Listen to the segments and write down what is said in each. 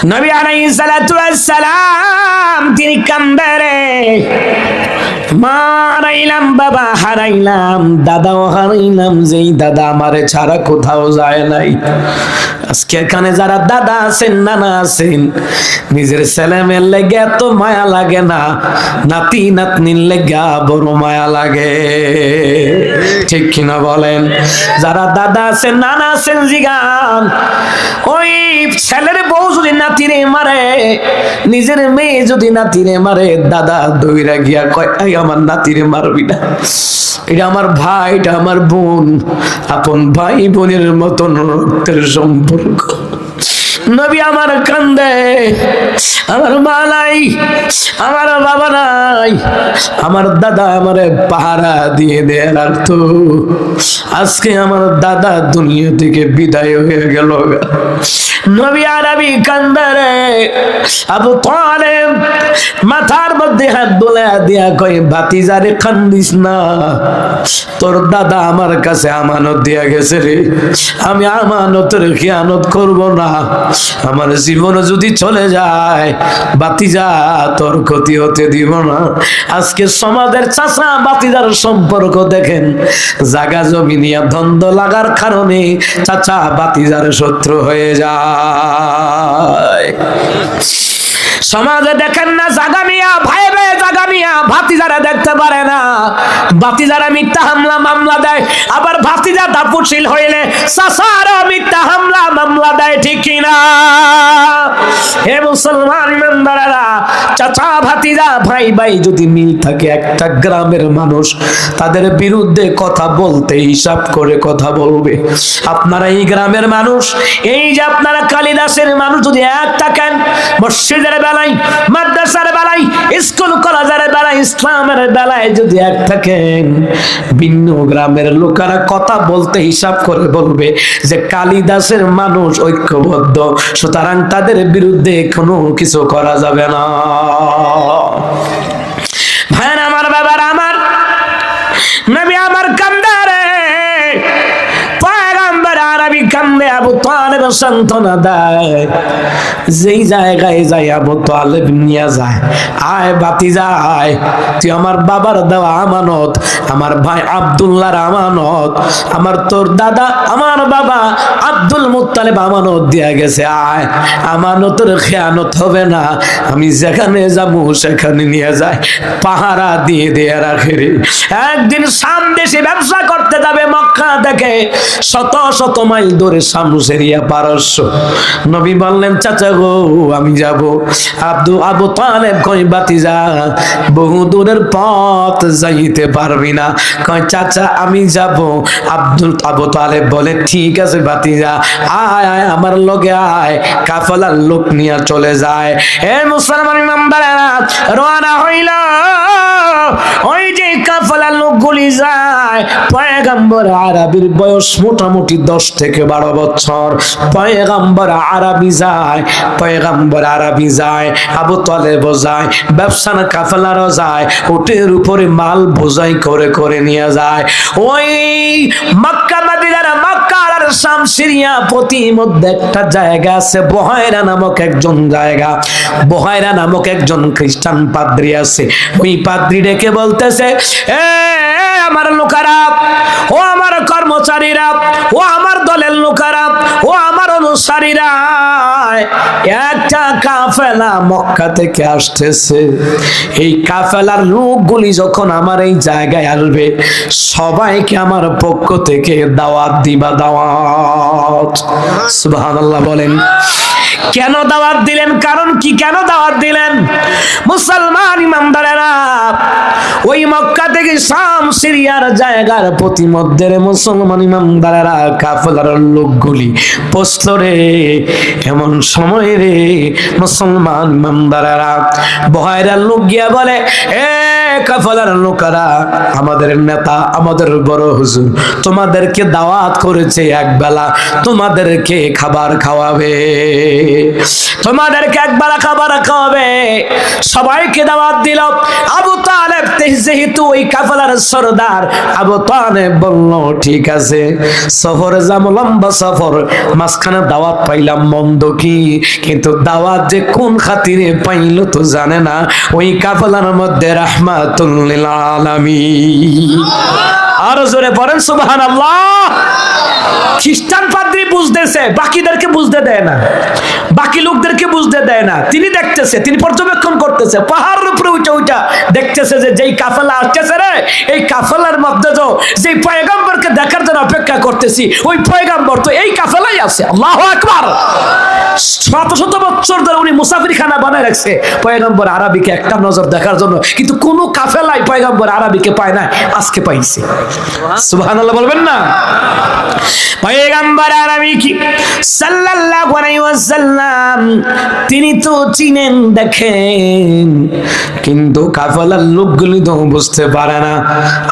নবী আলাইহিস সালাতু ওয়াস সালাম তিনি কান্দরে, মা হারাইলাম, বাবা হারাইলাম, দাদাও হারাইলাম, যেই দাদা আমারে ছাড়া কোথাও যায় নাই। আজকে এখানে যারা দাদা আছেন, নানা আছেন, নিজের ছেলেমেয়ের লেগে এত মায়া লাগে না, নাতি নাতনির লেগে বড় মায়া লাগে, ঠিক কিনা বলেন? যারা দাদা আছেন, নানা আছেন, জিগান ওই ছেলের বউ যদি নাতিরে মারে, নিজের মেয়ে যদি নাতিরে মারে, দাদা দইরা গিয়া কয় এই আমার নাতিরে মারবি না, এটা আমার ভাই, এটা আমার বোন, আপন ভাই বোনের মতন রক্তের সম্পর্ক। নবী আমার কান্দে, আমার মা নাই, আমার বাবা নাই, আমার দাদা আমারে পাহারা দিয়ে দেয় রাখতো, আজকে আমার দাদা দুনিয়া থেকে বিদায় হয়ে গেল। নবী আরবি কান্দারে, আবু তালেব মাথার মধ্যে হাত বুলাইয়া দিয়া কয় ভাতিজারে কান্দিস না, তোর দাদা আমার কাছে আমানত দিয়া গেছে রে, আমি আমানতের খেয়ানত করব না, আমার জীবন যদি চলে যায় ভাতিজা তোর ক্ষতি হতে দিব না। আজকে সমাজের চাচা ভাতিজার সম্পর্ক দেখেন, জায়গা জমি নিয়ে দ্বন্দ্ব লাগার কারণে চাচা ভাতিজার শত্রু হয়ে যায়। সমাজে দেখেন না জাগা নিয়া ভাই ভাই জাগা নিয়া ভাতিজারা দেখতে পারে না, ভাতিজারা মিথ্যা হামলা মামলা দেয়, আবার ভাতিজা দাপুশীল হইলে চাচারা মিথ্যা হামলা মামলা দেয়, ঠিক কিনা? হে মুসলমান ইমানদারেরা, চাচা ভাতিজা ভাই ভাই যদি মিল থাকে, একটা গ্রামের মানুষ তাদের বিরুদ্ধে কথা বলতে হিসাব করে কথা বলবে। আপনারা এই গ্রামের মানুষ, এই যে আপনারা কালিদাসের মানুষ যদি এক থাকেন, মসজিদের বেলায়, মাদ্রাসার বেলায়, স্কুল কলেজের বেলায়, ইসলামের বেলায় যদি এক থাকেন, ভিন্ন গ্রামের লোকেরা কথা বলতে হিসাব করে বলবে যে কালিদাসের মানুষ ঐক্যবদ্ধ, সুতরাং তাদের বিরুদ্ধে কোনো কিছু করা যাবে না। ভাইরা আমার, বাবার আমার, নবী আমার কান্দারে, পয়গম্বর আরবি কান্দে, আবু তালেব সান্ত্বনা দেয়। যেই জায়গায় যাই আবু তালেব নিয়ে যায়, আয় ভাতিজা আয়, তুই আমার বাবার দেওয়া আমানত, আমার ভাই আব্দুল্লাহর আমানত, আমার তোর দাদা আমার বাবা আব্দুল মুত্তালিব আমানত দিয়া গেছে, আয়, আমানতের খেয়ানত হবে না, আমি যেখানে যাবো সেখানে নিয়ে যায়, পাহারা দিয়ে দিয়ে রাখে রে। একদিন শাম দেশে ব্যবসা করতে যাবে, মক্কা থেকে শত শত মাইল দূরে শামসেরিয়া পারস্য। নবী বললেন চাচা গো আমি যাব। আবু তালেব কই ভাতিজা বহু দূরের পথ যাইতে পারবি না, কই চাচা আমি যাব। আবু তালেব বলে ঠিক আছে ভাতিজা, আয় আয় আমার লগে আয়, কাফেলার লোক নিয়ে চলে যায়। হে মুসলমান ইমানদারেরা, রওনা হইল। ওই যে কাফেলার লোকগুলি যায়, পয়গম্বর আরবির বয়স মোটামুটি 10 থেকে 12 বছর। পয়গম্বর আরবি যায়, পয়গম্বর আরবি যায়, আবু তালেব যায়, ব্যবসার কাফেলারও যায়, উটের উপরে মাল বোঝাই করে করে নিয়ে যায়। ওই মক্কা মদিনার, মক্কা আর শাম সিরিয়া প্রতি মধ্যে একটা জায়গা আছে, বহায়রা নামক একজন জায়গা, বহায়রা নামক একজন খ্রিস্টান পাদ্রী আছে। ওই পাদ্রী ডেকে বলতেছে, এ আমার লোকেরা, ও আমার কর্মচারীরা, ও আমার দলের লোকেরা, ও আমার অনুসারীরা, একটা কাফেলা মক্কা থেকে আসতেছে। এই কাফেলার লোকগুলি যখন আমার এই জায়গায় আসবে, সবাইকে আমার পক্ষ থেকে দাওয়াত দিবা, দাওয়াত। সুবহানাল্লাহ বলেন। কেন দাওয়াত দিলেন? কারণ কি? কেন দাওয়াত দিলেন? মুসলমান ইমানদারেরা, ওই মক্কা থেকে শাম সিরিয়ার জায়গার প্রতিমধ্যে মুসলমান ইমানদারেরা কাফেলার লোকগুলি পৌঁছল রে। এমন সময় রে মুসলমান ইমানদারেরা বহায়রার লোক গিয়া বলে, এ কাফেলার লোকেরা, আমাদের নেতা, আমাদের বড় হুজুর তোমাদেরকে দাওয়াত করেছে, একবেলা তোমাদেরকে খাবার খাওয়াবে, তোমাদেরকে একবেলা খাবার খাওয়াবে। সবাইকে দাওয়াত দিল। আবু তালেব যেহেতু ওই কাফেলার সরদার, আবু তালেব বলল ঠিক আছে, সফরে যাম, লম্বা সফর, মাঝখানে দাওয়াত পাইলাম মন্দ কি, কিন্তু দাওয়াত যে কোন খাতিরে পাইল তো জানে না। ওই কাফেলার মধ্যে রাহমাতুল লিল আলামিন। আর জোরে পড়েন সুবহানাল্লাহ। খ্রিস্টান পাদ্রী বুঝতেছে, বাকিদেরকে বুঝতে দেয় না, বাকি লোকদেরকে বুঝতে দেয় না। তিনি দেখতেছে, তিনি পর্যবেক্ষণ করতেছে, পাহাড়ের উপরে উঠে উঠা দেখতেছে যে যেই কাফেলা আসতেছে রে, এই কাফেলার মধ্যে তো যেই পয়গম্বরকে দেখার জন্য অপেক্ষা করতেছি, ওই পয়গম্বর তো এই কাফেলাই আছে। আল্লাহু আকবার। শত শত বছর ধরে উনি মুসাফিরখানা বানায় রাখছে পয়গম্বর আরবিকে একটা নজর দেখার জন্য, কিন্তু কোন কাফেলাই পয়গম্বর আরবিকে পায় না, আজকে পাইছে। সুবহানাল্লাহ বলবেন না? পয়গম্বর আরবি কি সাল্লাল্লাহু আলাইহি ওয়াসাল্লাম তিনি তো চিনেন, দেখেন, কিন্তু কাফেলার লোকগুলি তো বুঝতে পারে না,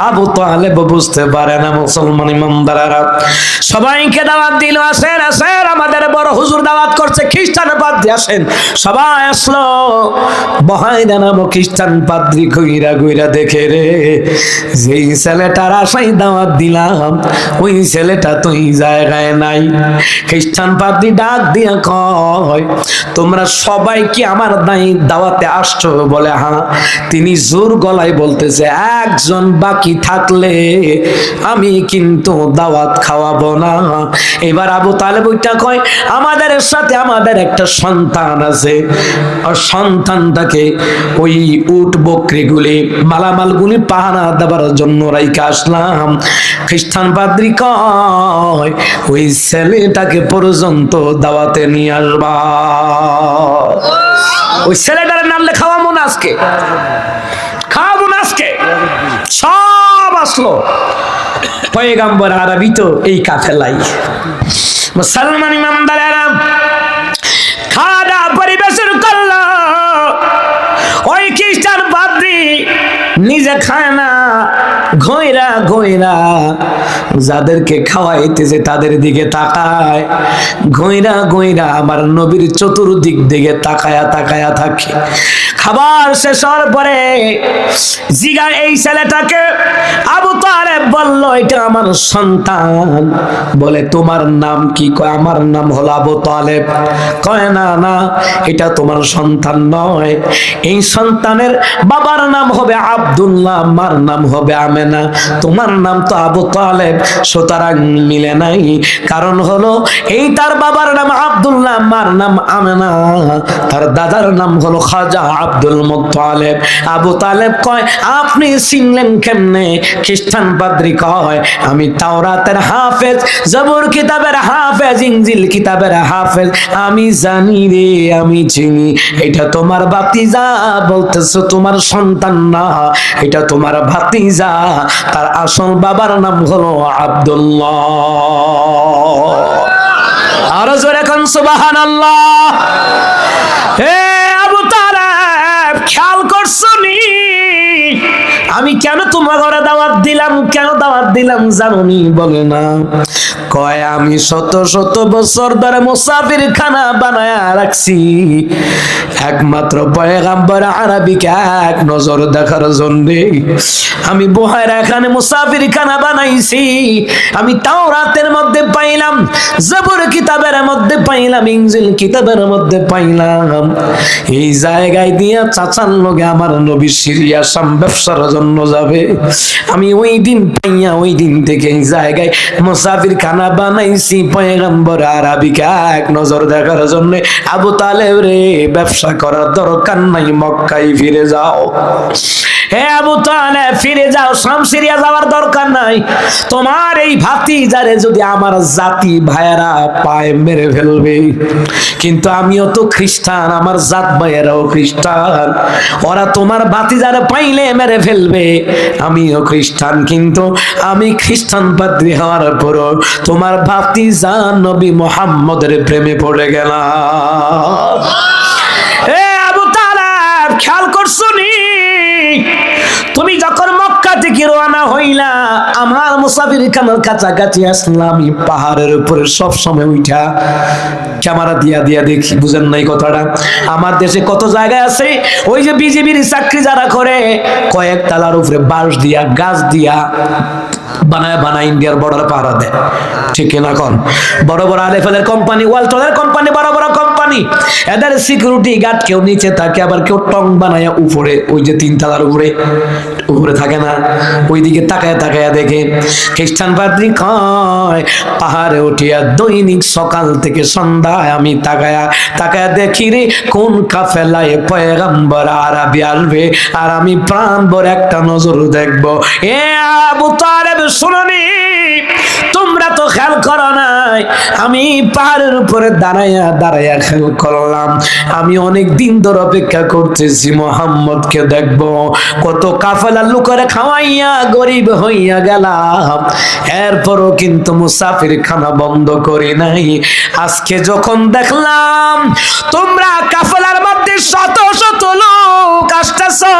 আবু তালেব বুঝতে পারে না। মুসলমান ইমানদাররা সবাইকে দাওয়াত দিল, আসেন আসেন, আমাদের বড় হুজুর দাওয়াত করছে, খ্রিস্টান পাদ্রী আসেন। সবাই আসলো। বহাইরা নামক খ্রিস্টান পাদ্রী কইরা কইরা দেখে রে, যেই ছেলেটার আশায় দাওয়াত দিলাম ওই ছেলেটা তো এই জায়গায় নাই। খ্রিস্টান পাদ্রী ডাক দিয়া কয়, তোমরা সবাই কি আমার দাওয়াতে আসছো? বলে হ্যাঁ। তিনি জোর গলায় বলতেছে, একজন বাকি থাকলে আমি কিন্তু দাওয়াত খাওয়াবো না। এবার আবু তালেব ওইটা কয়, আমাদের সাথে আমাদের একটা সন্তান আছে, আর সন্তানটাকে ওই উট বকরিগুলি মালামালগুলি পাহারা দেবার জন্য রাইখা আসলাম। খ্রিস্টান পাদ্রী কয়, ওই ছেলেটাকে পর্যন্ত দাওয়াতে নিয়ে আসবা। ওই ছেলেটার নাম খাওয়াবো না আজকে, খাওয়াবো না আজকে। সব আসলো। পয়গম্বর আরবি তো এই কাফেলাই। মুসলমান ইমানদারেরা খাওয়া দাওয়া পরিবেশন করলো। ওই খ্রিস্টান পাদ্রী নিজে খায় না, ঘইরা ঘইরা যাদেরকে খাওয়াইতেছে তাদের দিকে তাকায়, ঘইরা ঘইরা আমার নবীর চতুর্দিক দিকে তাকায়া তাকায়া থাকে। খাবার শেষ হওয়ার পরে জিগা এই ছেলেটাকে আবু তালেব বলল, এটা আমার সন্তান। বলে তোমার নাম কি? কয় আমার নাম হলো আবু তালেব। কয় না না, এটা তোমার সন্তান নয়, এই সন্তানের বাবার নাম হবে আব্দুল্লাহ, মার নাম হবে আমেনা, তোমার নাম তো আবু তালেব, সুতরাং মিলে নাই। কারণ হলো এই তার বাবার নাম আব্দুল্লাহ, মার নাম আমেনা, তার দাদার নাম হলো খাজা আব্দুল মুত্তালিব। আবু তালেব কয়, আপনি চিনলেন কেমনে? খ্রিস্টান পাদ্রী কয়, আমি তাওরাতের হাফেজ, জবুর কিতাবের হাফেজ, ইনজিল কিতাবের হাফেজ, আমি জানি রে, আমি চিনি। এটা তোমার ভাতিজা, বলতেছো তোমার সন্তান না, এটা তোমার ভাতিজা, তার আসল বাবার নাম হলো আব্দুল্লাহ। আরো জোরে কোন সুবহানাল্লাহ। হে আবু তালেব, খেয়াল করছো নি আমি কেন তোমার ঘরে দাওয়াত দিলাম? কেন দাওয়াত দিলাম জানোনি? বলে না। কয়, আমি শত শত বছর ধরে মুসাফির খানা বানায়া রাখছি একমাত্র পয়গম্বর আরবিকে এক নজর দেখার জন্য। আমি বহায়রা এখানে মুসাফির খানা বানাইছি। আমি তাওরাতের মধ্যে পাইলাম, জবুর কিতাবের মধ্যে পাইলাম, ইনজিল কিতাবের মধ্যে পাইলাম। এই জায়গায় দিয়া চাচার লগে আমার নবী সিরিয়া শাম ব্যবসার জন্য যাবে। আমি ওই দিন পাইয়া ওই দিন থেকে এই জায়গায় মুসাফির খানা বানাইছি পয়গম্বর আরবিকে এক নজর দেখার জন্য। আবু তালেব রে, ব্যবসা করার দরকার নাই, মক্কায় ফিরে যাও। হে আবু তালেব, ফিরে যাও, শাম সিরিয়া যাওয়ার দরকার নাই। তোমার এই ভাতিজারে যদি আমার জাতি ভাইয়েরা পায় মেরে ফেলবে। কিন্তু আমিও তো খ্রিস্টান, আমার জাত ভাইয়েরাও খ্রিস্টান, ওরা তোমার ভাতিজারে পাইলে মেরে ফেলবে। আমিও খ্রিস্টান, কিন্তু আমি খ্রিস্টান পাদ্রী হওয়ার পর তোমার ভাতিজা নবী মুহাম্মদের প্রেমে পড়ে গেলাম। এ আবু তালেব, খেয়াল করছো নি মুসাফির খানার কাছাকাছি আসলাম, আমি পাহাড়ের উপরে সব সময় উঠা ক্যামেরা দিয়া দিয়া দেখি। বুঝেন নাই কথাটা? আমার দেশে কত জায়গায় আছে ওই যে বিজেপির চাকরি যারা করে কয়েক তালার উপরে বাঁশ দিয়া গাছ দিয়া বানায় বানায় ইন্ডিয়ার বর্ডার পাহারা দেয়, ঠিক কিনা কোন? বড় বড় আলেফেলের কোম্পানি, ওয়ালটনের কোম্পানি, বড় বড় কোম্পানি, এদের সিকিউরিটি গার্ড কেউ নিচে থাকে, আবার কেউ টং বানায় উপরে, ওই যে 3 তলার উপরে উপরে থাকে না, ওইদিকে তাকায় তাকায় দেখে। খ্রিস্টান পাদ্রী কয় পাহাড়ে উঠিয়া দৈনিক সকাল থেকে সন্ধ্যায় আমি তাকায়া তাকায়া দেখি রে কোন কাফেলায় পয়গম্বর আরবি আসবে, আর আমি প্রাণ ভরে একটা নজর দেখবো। এ আবু তালেব শুনুনি, তোমরা তো খেয়াল করো নাই, আমি পাহাড়ের উপরে দাঁড়াইয়া দাঁড়াইয়া খেয়াল করলাম। আমি অনেক দিন ধরে অপেক্ষা করতেছি মুহাম্মদকে দেখবো। কত কাফেলা লোকেরা খাওয়াইয়া গরিব হইয়া গেলাম, এরপরও কিন্তু মুসাফির খানা বন্ধ করি নাই। আজকে যখন দেখলাম তোমরা কাফেলার মধ্যে শত শত লোক আসতেছো,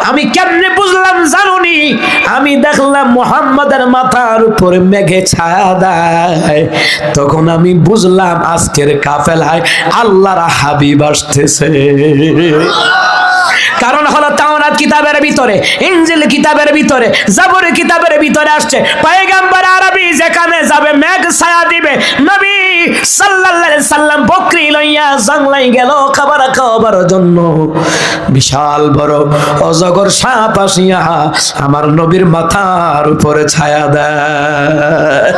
আমি কেমনে বুঝলাম জানুনি? আমি দেখলাম মুহাম্মাদের মাথার উপরে মেঘে ছায়া দেয়, তখন আমি বুঝলাম আজকের কাফেলায় আল্লাহর হাবিব আসতেছে। কারণ হলো তাওরাত কিতাবের ভিতরে, ইনজিল কিতাবের ভিতরে, জাবুর কিতাবের ভিতরে আসছে পয়গম্বর আরবি যেখানে যাবে মেঘ ছায়া দিবে। নবী সাল্লাল্লাহু আলাইহি সাল্লাম বকরি লইয়া জঙ্গলে গেল খাবার খাওয়ার জন্য, বিশাল বড় অজগর সাপ আসিয়া আমার নবীর মাথার উপরে ছায়া দেয়।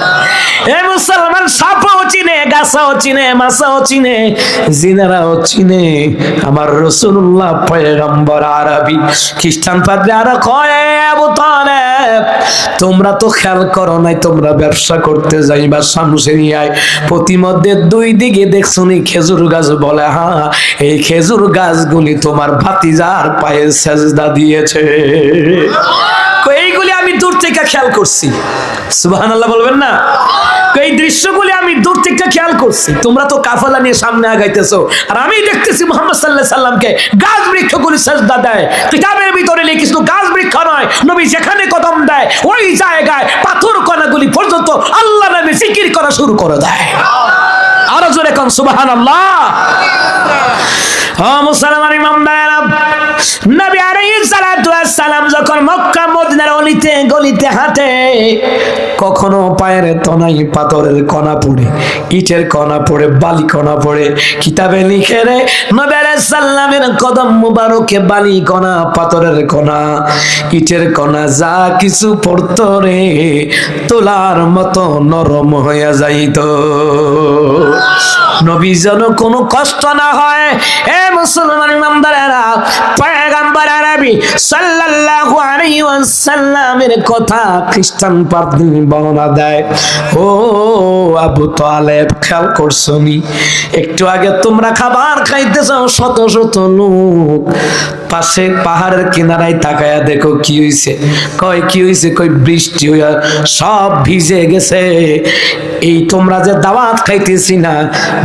এ মুসলমান, সাপও চিনে, গাছও চিনে, মাছও চিনে, জিনেরাও চিনে আমার রাসূলুল্লাহ পয়গম্বর আরবি। খ্রিস্টান পাদ্রী আর কয় আবু তালেব তোমরা তো খেয়াল করো নাই, তোমরা ব্যবসা করতে যাইবা শামসেরিয়ায়, প্রতিমধ্যে 2 দিকে দেখছনি খেজুর গাছ, বলে হ্যাঁ এই খেজুর গাছগুলি তোমার ভাতিজার পায়ে সেজদা দিয়েছে। এইগুলি আমি দূর থেকে খেয়াল করছি, সুবহানাল্লাহ বলবেন না? এই দৃশ্যগুলি আমি দূর থেকে খেয়াল করছি। তোমরা তো কাফেলা নিয়ে সামনে আগাইতেছো, আর আমি দেখতেছি মুহাম্মদ সাল্লাল্লাহু আলাইহি সাল্লামকে গাছ বৃক্ষগুলি সেজদা দেয়। কিতাবের ভিতরে লিখিত গাছ বৃক্ষ নয়, নবী যেখানে কদম দেয় ওই জায়গায় পাথর কণাগুলি পর্যন্ত আল্লাহর নামে জিকির করা শুরু করে দেয়। আরো জোরে কোন সুবহানাল্লাহ। ও মুসলমান ইমামদারেরা, নবী আলাইহিস সালাতু ওয়াস সালাম যখন মক্কা মদিনার অলিতে গলিতে হাঁটে, কখনো পায়ের তনাই পাথরের কণা পড়ে, ইটের কণা পড়ে, বালি কণা পড়ে। কিতাবে লিখে রে নবী আলাইহিস সালামের কদম মুবারকে বালি কণা, পাথরের কণা, ইটের কণা যা কিছু পড়তো রে তোলার মতো নরম হইয়া যাইত। নবী যেন কোনো কষ্ট না হয়। এ মুসলমান ইমামদারেরা, পয়গম্বর আরবি সাল্লাল্লাহু আলাইহি ওয়াসাল্লামের কথা খ্রিস্টান পাদ্রী বর্ণনা দেয়। ও আবু তালেব, খেয়াল করছনি একটু আগে তোমরা খাবার খাইতেছো, শত শত লোক পাশে পাহাড়ের কিনারায় তাকায়া দেখো কি হইছে। কয় কি হইছে? কই বৃষ্টি হইয়া সব ভিজে গেছে। এই তোমরা যে দাওয়াত খাইতেছি না,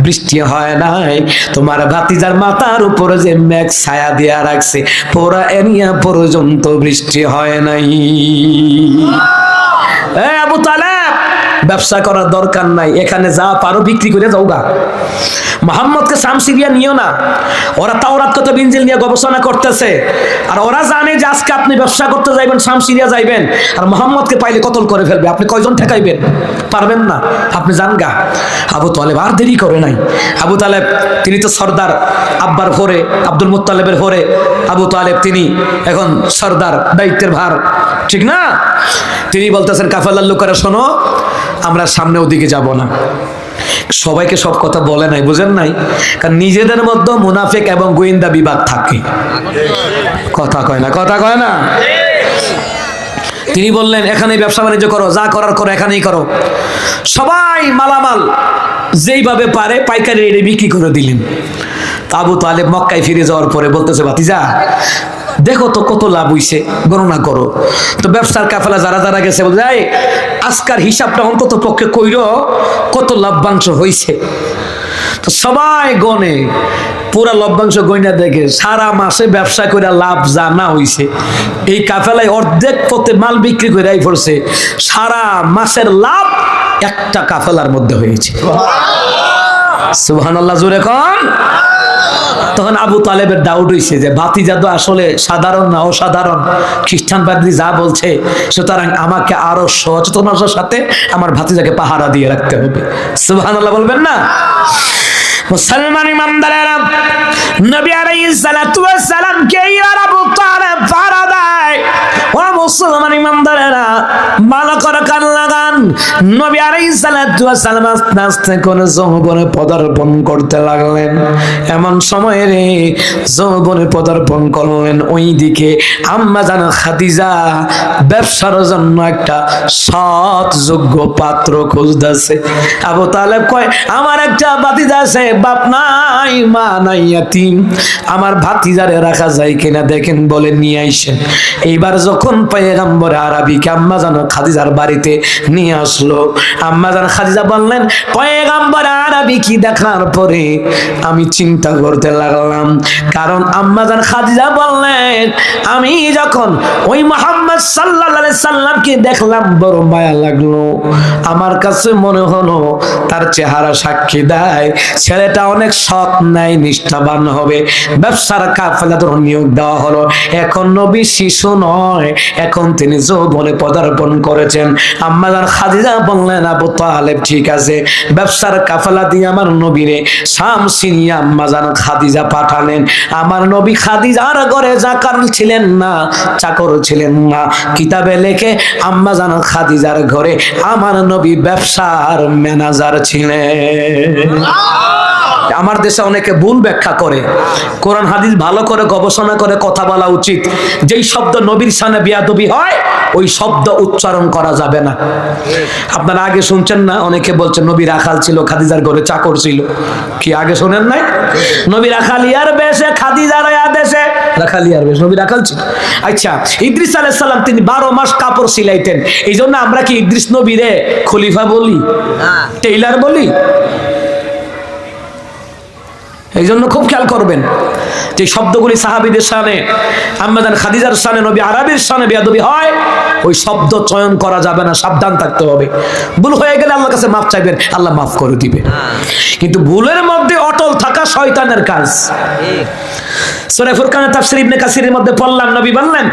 বৃষ্টি হয় নাই, তোমার ভাতিজার মাথার উপরে যে মেঘ ছায়া দিয়া রাখছে পুরা এরিয়া পর্যন্ত বৃষ্টি হয় নাই। এ আবু তালেব, ব্যবসা করার দরকার নাই, এখানে যা পারো বিক্রি করে যাও গা। মুহাম্মদকে শামসিরিয়া নিও না, ওরা তাওরাত কত ইনজিল নিয়ে গবেষণা করতেছে, আর ওরা জানে যে আজকে আপনি ব্যবসা করতে যাইবেন, শামসিরিয়া যাইবেন, আর মুহাম্মদকে পাইলে কতল করে ফেলবে। আপনি কয়জন ঠেকাইবেন? পারবেন না, আপনি যান গা। আবু তালেব আর দেরি করে নাই। আবু তালেব তিনি তো সর্দার, আব্বার ভরে, আব্দুল মুত্তালিবের ভরে আবু তালেব তিনি এখন সর্দার, দায়িত্বের ভার, ঠিক না? তিনি বলতেছেন কাফেলার লোকেরা শোনো, আমরা সামনে ওদিকে যাব না। সবাইকে সব কথা বলে নাই, বুঝেন নাই? কারণ নিজেদের মধ্যে মুনাফিক এবং গোয়েন্দা বিভাগ থাকে, কথা কয় না, কথা কয় না। তিনি বললেন এখানেই ব্যবসা বাণিজ্য করো, যা করার করো, এখানেই করো। সবাই মালামাল যেইভাবে পারে পাইকারি রেটে বিক্রি করে দিলেন। আবু তালেব মক্কায় ফিরে যাওয়ার পরে বলতেছে, ভাতিজা দেখো তো কত লাভ হইছে, গণনা করো তো। ব্যবসার কাফেলা যারা যারা গেছে বলছে আজকার হিসাবটা অন্তত পক্ষে কইরো, কত লাভবাংশ হইছে। তো সবাই গনে পুরা লভ্যাংশ গয়না দেখে সারা মাসে ব্যবসা করে লাভ জানা হইছে, এই কাফেলায় অর্ধেক পথে মাল বিক্রি করে আই পড়ছে, সারা মাসের লাভ একটা কাফেলার মধ্যে হয়েছে। সুবহানাল্লাহ, জোরে কোন। তখন আবু তালেবের ডাউট হইছে যে ভাতিজা তো আসলে সাধারণ না অসাধারণ, খ্রিস্টান পাদ্রী যা বলছে, সুতরাং আমাকে আরো সচেতনতার সাথে আমার ভাতিজাকে পাহারা দিয়ে রাখতে হবে। সুবহানাল্লাহ বলবেন না? মুসলমান ইমানদারেরা, নবী আলাইহিস সালাতু ওয়াস সালাম কে আবু তালেব পাহারা দেয়। ও মুসলমান ইমানদারেরা, ভালো করে কান লাগান। নবী আলাইহিস সালাতু ওয়াস সালাম আস্তে আস্তে করে যৌবনে পদার্পণ করতে লাগলেন। এমন সময়ে রে যৌবনে পদার্পণ করলেন, ওইদিকে আম্মা জান খাদিজা ব্যবসার জন্য একটা সৎ যোগ্য পাত্র খুঁজতেছে। আবু তালেব কয়, আমার একটা ভাতিজা আছে, বাপ নাই মা নাই ইয়াতিম, আমার ভাতিজারে রাখা যায় কিনা দেখেন, বলে নিয়ে আইসেন। এইবার যখন পয়গম্বর আরবিকে আম্মা জান খাদিজার বাড়িতে নিয়ে আসলো, আম্মা জান খাদিজা বললেন, পয়গম্বর আরবি কি দেখার পরে আমি চিন্তা করতে লাগলাম, কারণ আম্মা জান খাদিজা বললেন, আমি যখন ওই মুহাম্মদ সাল্লাল্লাহু আলাইহি সাল্লামকে দেখলাম বড় মায়া লাগলো, আমার কাছে মনে হলো তার চেহারা সাক্ষী দেয় ছেলেটা অনেক সৎ ন্যায় নিষ্ঠাবান হবে। ব্যবসার কাফেলাতে নিয়োগ দেওয়া হলো। এখন নবী শিশু নয়, এখন তিনি যৌবনে পদার্পণ করেছেন। আম্মা জান খাদিজা বললেন, আবু তালেব ঠিক আছে, ব্যবসার কাফেলা দিয়ে আমার নবীরে শাম সিনিয়া আম্মা জান খাদিজা পাঠালেন। আমার নবী খাদিজার ঘরে চাকর ছিলেন না, চাকর ছিলেন না, কিতাবে লেখে আম্মা জান খাদিজার ঘরে আমার নবী ব্যবসার ম্যানেজার ছিলেন। আমার দেশে অনেকে ভুল ব্যাখ্যা করে, কোরআন হাদিস ভালো করে গবেষণা করে কথা বলা উচিত। যেই শব্দ নবীর শানে বেয়াদবি হয়, ওই শব্দ উচ্চারণ করা যাবে না। আপনারা আগে শুনছেন না, অনেকে বলছেন নবী রাখাল ছিল, খাদিজার ঘরে চাকর ছিল। কি আগে শোনেন নাই? নবী রাখালিয়ার বেশে, খাদিজার আদেশে। রাখালিয়ার বেশ, নবী রাখাল ছিল। আচ্ছা, ইদ্রিস আলাইহিস সালাম তিনি 12 মাস কাপড় সিলাইতেন, এই জন্য আমরা কি ইদ্রিস নবীরে খলিফা বলি, টেইলার বলি? এই জন্য খুব খেয়াল করবেন যে শব্দগুলি সাহাবীদের শানে, আম্মা জান খাদিজার শানে, নবী আরবির শানে বেয়াদবি হয়, ওই শব্দ চয়ন করা যাবে না, সাবধান থাকতে হবে। ভুল হয়ে গেলে আল্লাহর কাছে মাফ চাইবেন, আল্লাহ মাফ করে দিবে। কিন্তু ভুলের মধ্যে অটল থাকা শয়তানের কাজ। সূরা ফুরকানের তাফসীর ইবনে কাসিরের মধ্যে পড়লাম, নবী বললেন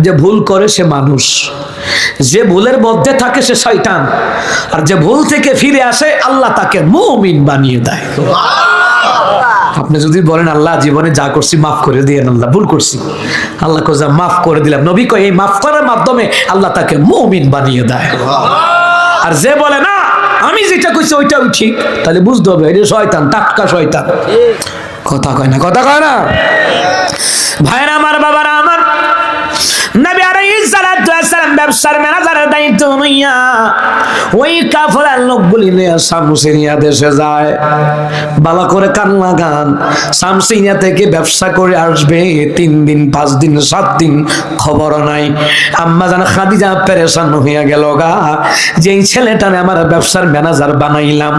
যে ভুল করে সে মানুষ, যে ভুলের মধ্যে থাকে সে শয়তান, আর যে ভুল থেকে ফিরে আসে আল্লাহ তাকে মুমিন বানিয়ে দেয়। আপনি যদি বলেন আল্লাহ জীবনে যা করছি মাফ করে দিয়ে, আল্লাহ ভুল করছি, আল্লাহ কোজা মাফ করে দিলাম, নবী কয় এই মাফ করার মাধ্যমে আল্লাহ তাকে মুমিন বানিয়ে দেয়। আর যে বলে না আমি যেটা কইছি ওইটাও ঠিক, তাহলে বুঝতে হবে এটা শয়তান, টাটকা শয়তান। কথা কয় না, কথা কয় না। ভাইরা আমার, বাবারা আমার, নবী আলাইহিস সালাতু ওয়াস সালাম ব্যবসার ম্যানেজারের দায়িত্ব নিয়া ওই কাফেলার লোকগুলি নিয়ে শামসিনিয়া দেশে যায়। ভালো করে কান লাগান, শামসিনিয়া থেকে ব্যবসা করে আসবে 3 দিন 5 দিন 7 দিন, খবর নাই। আম্মা জান খাদিজা পেরেশান হয়ে গেল গা, যেই ছেলেটারে আমার ব্যবসার ম্যানেজার বানাইলাম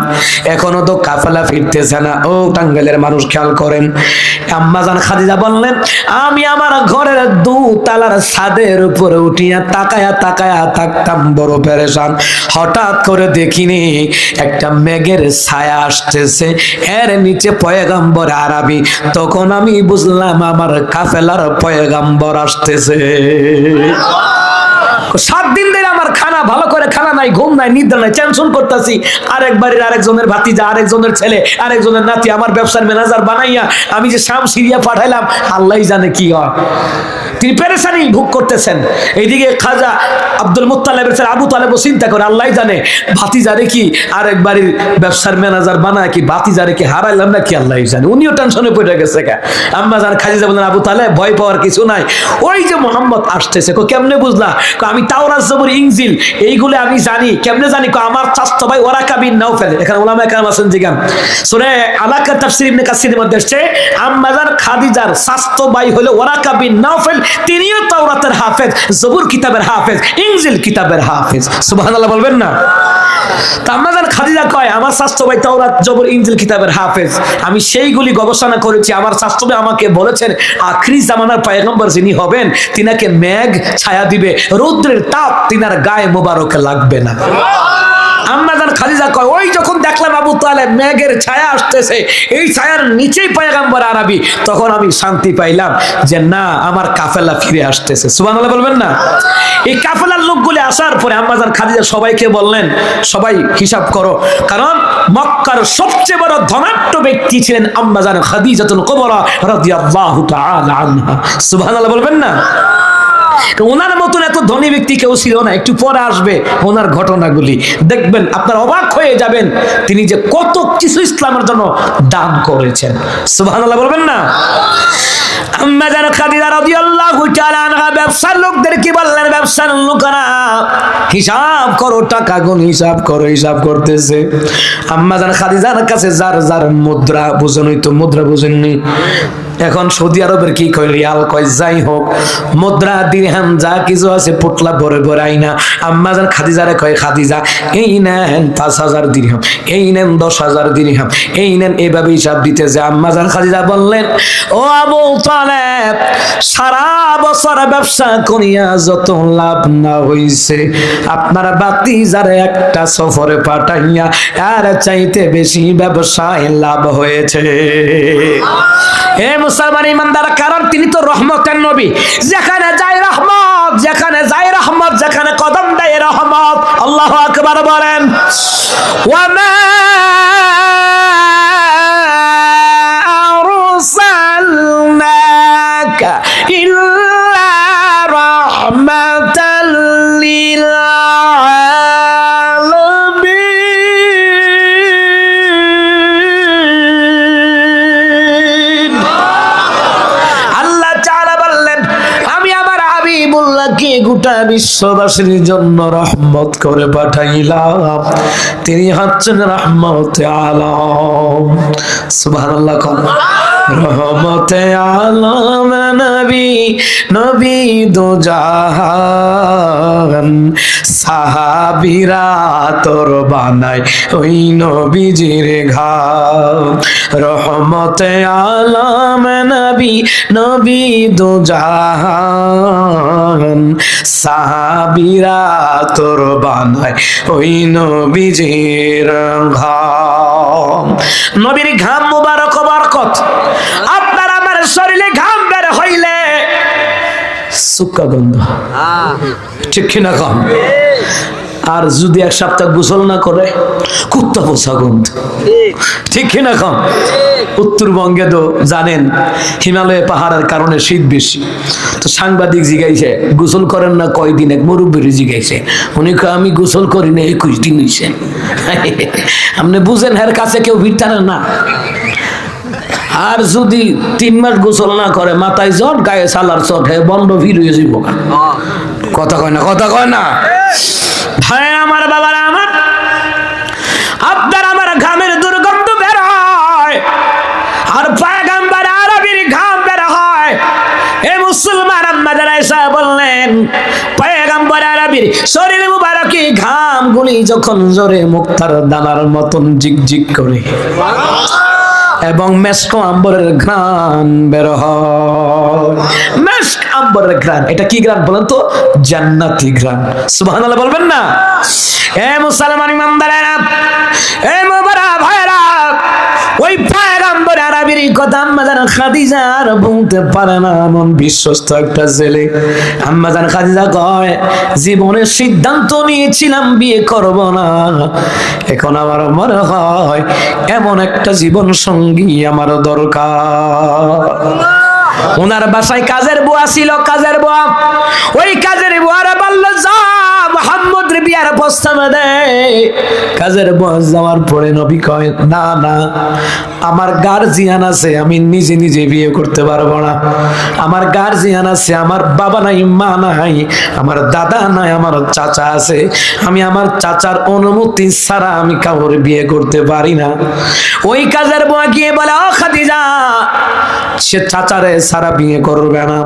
এখনো তো কাফেলা ফিরতেছে না। ও টাঙ্গাইলের মানুষ খেয়াল করেন, আম্মা জান খাদিজা বললেন, আমি আমার ঘরের 2 তালার ছাদের উপরে উঠিয়া তাকায়া তাকায়া থাকতাম, বড় পেরেশান। হঠাৎ করে দেখিনি একটা মেঘের ছায়া আসতেছে, এর নিচে পয়গম্বর আরবি। তখন আমি বুঝলাম আমার কাফেলার পয়গম্বর আসতেছে। 7 দিন ধরে আমার খানা ভালো করে খানা নাই, ঘুম নাই, নিদ্রা নাই, টেনশন করতেছি। আরেকবারের আরেকজনের ভাতিজা, আরেকজনের ছেলে, আরেকজনের নাতি আমার ব্যবসার ম্যানেজার বানাইয়া আমি যে শাম সিরিয়া পাঠাইলাম, আল্লাহই জানে কি হয়। তিনি পেরেশানি ভোগ করতেছেন। এইদিকে খাজা আব্দুল মুত্তালিবের ছেলে আবু তালেবও চিন্তা করে, আল্লাহই জানে ভাতিজারে কি আরেকবারের ব্যবসার ম্যানেজার বানায় কি ভাতিজারে কি হারাইলাম না কি, আল্লাহই জানে। উনিও টেনশনে পড়ে গেছে। আম্মা জান খাদিজা বলেন, আবু তালেব ভয় পাওয়ার কিছু নাই, ওই যে মোহাম্মদ আসতেছে। কেমনে বুঝলা? আমি আমি তাওরাত জবুর ইনজিল এইগুলো আমি জানি। কেমনে জানি? আমার চাচতো ভাই ওয়ারাকা বিন নাওফাল, এখানে উলামায়ে কেরাম আছেন জিগান, সূরা আলাকা তাফসীর ইবনে কাসিরের মধ্যে আসছে আম্মাজান খাদিজার চাচতো ভাই হলো ওয়ারাকা বিন নাওফাল, তিনিও তাওরাতের হাফেজ, জবুর কিতাবের হাফেজ, ইনজিল কিতাবের হাফেজ। সুবহানাল্লাহ বলবেন না? তা আম্মাজান খাদিজা কয় আমার চাচতো ভাই তাওরাত জবুর ইনজিল কিতাবের হাফেজ, আমি সেইগুলি গবেষণা করেছি। আমার চাচতো ভাই আমাকে বলেছেন আখিরি জামানার পয়গম্বর যিনি হবেন তিনাকে মেঘ ছায়া দিবে, রৌদ্রের তাপ তিনার গায়ে মোবারকে লাগবে না। আম্মাজান খাদিজা কয় ওই যখন দেখলাম আবু তালেব মেঘের ছায়া আসতেছে, এই ছায়ার নিচেই পয়গম্বর আরবি, তখন আমি শান্তি পাইলাম যে না আমার কাফেলা ফিরে আসতেছে। সুবহানাল্লাহ বলবেন না? এই কাফেলার লোকগুলি আসার পরে আম্মাজান খাদিজা সবাইকে বললেন সবাই হিসাব করো, কারণ মক্কার সবচেয়ে বড় ধনাঢ্য ব্যক্তি ছিলেন আম্মাজান খাদিজাতুল কুবরা রাদিয়াল্লাহু তাআলা আনহা। সুবহানাল্লাহ বলবেন না? ওনার মতন এত ধনী ব্যক্তি কেউ ছিল না। একটু পরে আসবে ওনার ঘটনাগুলি, দেখবেন আপনার অবাক হয়ে যাবেন তিনি যে কত কিছু ইসলামের জন্য দান করেছেন। সুবহানাল্লাহ বলবেন না? আম্মাজান খাদিজা রাদিয়াল্লাহু তাআলা আনহা ব্যবসার লোকদের কি বললেন? ব্যবসার লোকেরা হিসাব করো, টাকা গুণ হিসাব করো। হিসাব করতেছে আম্মাজান খাদিজার কাছে যার যার মুদ্রা, বুঝেনই তো মুদ্রা বুঝেননি, এখন সৌদি আরবের কি কয় রিয়াল কয়, যাই হোক মুদ্রা দিরহাম যা কিছু আছে পুটলা ভরে ভরে আইনা আম্মাজান খাদিজারে কয় খাদিজা এই নেন ৫,০০০ দিরহাম, এই নেন ১০,০০০ দিরহাম, এই নেন, এভাবে হিসাব দিতেছে। আম্মাজান খাদিজা বললেন ও আবু তালেব, সারা বছর ব্যবসা করিয়া যত লাভ না হইছে আপনার বাতিজারে একটা সফরে পাঠাইয়া আর চাইতে বেশি ব্যবসায় লাভ হয়েছে। হে মুসলমান ইমানদার, কারণ তিনি তো রহমতের নবী, যেখানে যায় রহমত, যেখানে যায় রহমত, যেখানে কদম দেয় রহমত। আল্লাহু আকবার বলেন। ওয়ামা আরসালনাকা ইল্লা রাহমাতাল লিল গোটা বিশ্ববাসীর জন্য রহমত করে পাঠাইলাম, তিনি হচ্ছেন রহমতে আলম। সুবহানাল্লাহ। রহমতে আলম নবী, নবী দো জাহান, সাহাবীরা তোর বানাই ওই নবীজির ঘাম। রহমতে আলম নবী, নবী দো জাহান, সাহাবীরা তোর বানাই ওই নবীজির ঘাম। নবীর ঘাম মুবারক বরকত। আপনার আমার শরীরে ঘাম বের হইলে সুক্কা গন্ধ, ঠিক কিনা কম? আর যদি এক সপ্তাহ গোসল না করে কুত্তা পোষা গন্ধ, ঠিক কিনা কম? উত্তরবঙ্গে তো জানেন হিমালয় পাহাড়ের কারণে শীত বেশি, তো সাংবাদিক জিগাইছে গোসল করেন না কয়দিন, এক মুরব্বী জিগাইছে, উনি আমি গোসল করি না 21 দিন হইছে। আপনি বুঝেন এর কাছে কেউ ভিড়তারে না। আর যদি 3 মাস গোসল না করে মাথায় জট, গায়ে সালার চট, বন্ধ ভিড় হয়ে যাইব। কথা কয় না, কথা কয় না। ভাই আমার, বাবারা আমার, আপনার আমার ঘামের দুর্গন্ধ বের হয় আর পয়গম্বর আরবির ঘাম বের হয়। এ মুসলমান আম্মাজান আয়েশা বললেন পয়গম্বর আরবির শরীর মুবারকে ঘাম গুলি যখন জোরে মুক্তার দানার মতন জিগজিগ করে এবং মেস্ক আম্বরের ঘ্রাণ বের হয়। মেস্ক আম্বরের ঘ্রাণ, এটা কি ঘ্রাণ বলেন তো? জান্নাতি ঘ্রাণ। সুবহানাল্লাহ বলবেন না? এ মুসলমান ইমানদারেরা, এ মুবারক ভাইরা, ওই পয়গম্বর আরবির কথা আম্মাজান খাদিজা আর বলতে পারে না, এমন বিশ্বস্ত একটা ছেলে। আম্মাজান খাদিজা কয় জীবনের সিদ্ধান্ত নিয়েছিলাম বিয়ে করব না, এখন আমার মনে হয় এমন একটা জীবন সঙ্গী আমার দরকার। ওনার বাসায় কাজের বুয়া ছিল, কাজের বুয়া। ওই কাজের বুয়ারা বলল যা মুহাম্মদ রে বিয়ে বিয়ার প্রস্তাব দেয়। কাজের বয়স যাওয়ার পরে নবী কয় না না, আমার গার্জিয়ান আছে, আমি নিজে নিজে বিয়ে করতে পারবো না। আমার গার্জিয়ান আছে, আমার বাবা নাই, মা নাই, আমার দাদা নাই, আমার চাচা আছে, আমি আমার চাচার অনুমতি ছাড়া আমি কাউর বিয়ে করতে পারি না। ওই কাজের বউ গিয়ে বলে, ও খাদিজা, সে চাচারে ছাড়া বিয়ে করবে না।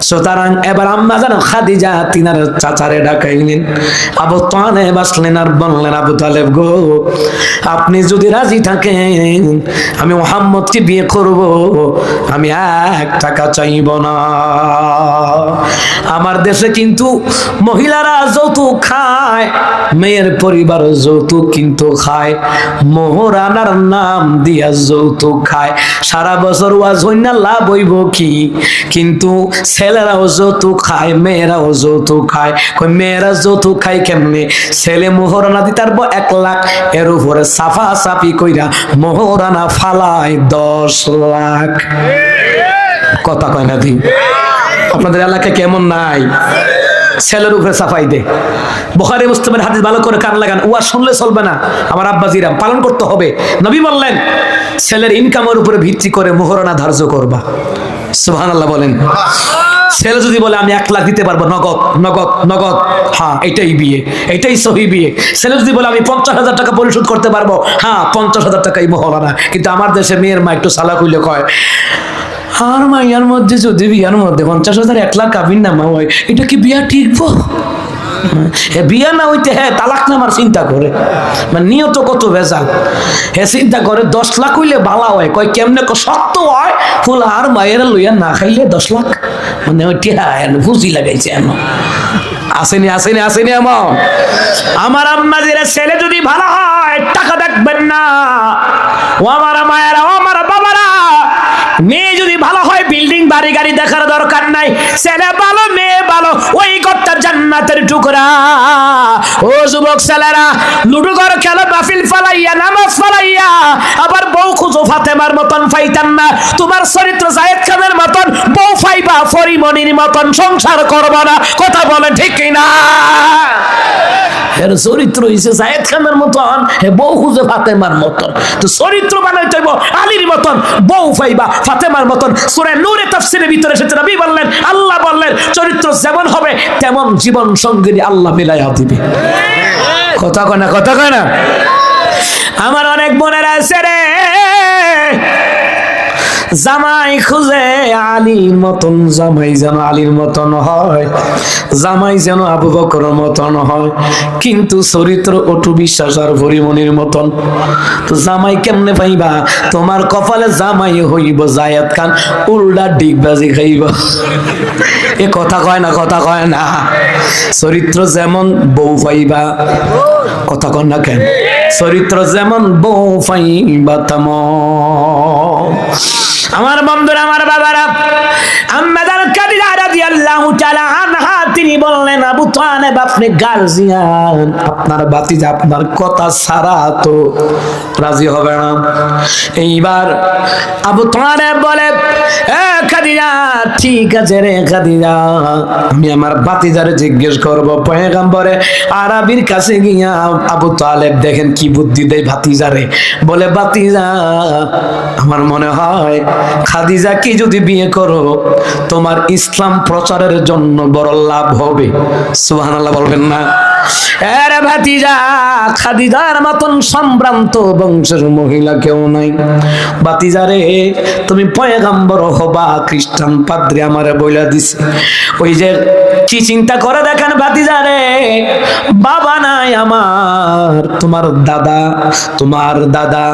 সুতরাং এবার আম্মা জান খাদিজা তিনার চাচারে ডাকাইলেন। আবু তালেব আসলেন আর বললেন, আবু তালেব গো, আপনি যদি রাজি থাকেন আমি মুহাম্মদকে বিয়ে করব, আমি 1 টাকা চাইব না। আমার দেশে কিন্তু মহিলারা যৌতুক খায়, মেয়ের পরিবার যৌতুক কিন্তু খায়, মোহরানার নাম দিয়া যৌতুক খায়। সারা বছর ওয়াজ হইনা লাভ হইব কি? কিন্তু ছেলেরাও যৌতুক খায়, মেয়েরাও যৌতুক খায়। কই মেয়েরা যৌতুক খায় কেমনে? ছেলে মোহরানা দিতে পারবো 1 লাখ, এর উপরে সাফা সাফি কইরা মোহরানা ফালায় 10 লাখ। কথা কয় না দিন? আপনাদের এলাকায় কেমন নাই? ছেলের উপরে সাফাই দে। বুখারী মুসলিমের হাদিস ভালো করে কান লাগান, ওয়াজ শুনলে চলবে না, আমার আব্বাজিরা পালন করতে হবে। নবী বললেন ছেলের ইনকামের উপরে ভিত্তি করে মোহরানা ধার্য করবা। সুবহানাল্লাহ বলেন। ছেলে যদি বলে আমি 1 লাখ দিতে পারবো নগদ নগদ নগদ, হ্যাঁ এটাই বিয়ে, এটাই সহি বিয়ে। ছেলে যদি বলে আমি 50,000 টাকা পরিশোধ করতে পারবো, হ্যাঁ 50,000 টাকাই মোহরানা। কিন্তু আমার দেশে মেয়ের মা একটু সালাক হইলে কয়, আর মাইয়ার মধ্যে যদি বিয়ার মধ্যে 50,000 1 লাখ কাবিন নামা হয়, এটা কি বিয়া টিকবো? বিয়া না হইতে হ্যাঁ তালাক নামার চিন্তা করে, মানে নিয়ত কত ভেজাল। হ্যাঁ চিন্তা করে 10 লাখ হইলে ভালো হয়। কয় কেমনে? শক্ত হয় ফুল আর মায়েরা লইয়া না খাইলে 10 লাখ, মানে ওইটা বুঝি লাগাইছে এমন। আসেনি আসেনি আসেনি এমন। আমার আম্মাজিরা ছেলে যদি ভালো হয় টাকা দেখবেন না। ও আমার মায়েরা, ও আমার বাবারা, মেয়ে যদি ভালো হয় বিল্ডিং বাড়ি গাড়ি দেখার দরকার নাই। ছেলে ভালো মেয়ে ভালো, ওই ঘরটা জান্নাতের টুকরা। ও যুবক ছেলেরা, লুডু ঘর খেলো মাহফিল ফালাইয়া, নামাজ ফালাইয়া, আবার বউ খুঁজো ফাতেমার মতন পাইতাম না। তোমার চরিত্র জায়েদ খানের মতন বউ পাইবা পরিমণির মতন, সংসার করবো না। কথা বলে ঠিক কিনা? এর চরিত্র হইছে জায়েদ খানের মতন, বউ খুঁজে ফাতেমার মতন। তো চরিত্র বানাইতে হইব আলীর মতন, বউ পাইবা ফাতেমার মতন। সূরা নূরে তাফসীরের ভিতরে এসেছে, নবী বললেন, আল্লাহ বললেন চরিত্র যেমন হবে তেমন জীবন সঙ্গী আল্লাহ মিলাইয়া দিবে। কথা কয় না? কথা কয় না? আমার অনেক বোনেরা আছে রে, জামাই খুঁজে আলীর মতন, জামাই যেন আলীর মতন হয়, জামাই যেন আবু বকরের মতন হয়, কিন্তু চরিত্র অটু বিশ্বাস আর পরিমণির মতন। তো জামাই কেমনে পাইবা? তোমার কপালে জামাই হইব জায়েদ খান, উল্টা ডিগবাজি খাইব। এ কথা কয় না? কথা কয় না? চরিত্র যেমন বউ পাইবা। কথা কয় না কেন? চরিত্র যেমন বউ পাইবা তেমন। আমার বন্ধুরা, আমার বাবারা, আম্মা জান খাদিজা রাদিয়াল্লাহু তাআলা আনহা তিনি বললেন, আবু তালেব আপনি গার্জিয়ান, আপনার ভাতিজা আপনার কথা ছাড়া তো রাজি হবে না। এইবার আবু তালেব বলে, এ খাদিজা, ঠিক আছে রে খাদিজা, আমি আমার ভাতিজারে জিজ্ঞেস করব। পয়গম্বরে আরবির কাছে গিয়া আবু তালেব দেখেন কি বুদ্ধি দেয় ভাতিজারে। বলে, ভাতিজা, আমার মনে হয় খাদিজাকে যদি বিয়ে করো তোমার ইসলাম প্রচারের জন্য বড় লাভ হবে। সুবহানাল্লাহ বলবেন না? আরে ভাতিজা, খাদিজার মতন সম্ভ্রান্ত বংশের মহিলা কেউ নাই। ভাতিজারে, তুমি পয়গম্বর হবা, খ্রিস্টান পাদ্রী আমারে বইলা দিছে। ওই যে কি চিন্তা করে দেখেন ভাতিজারে, বাবা নাই আমার, তোমার দাদা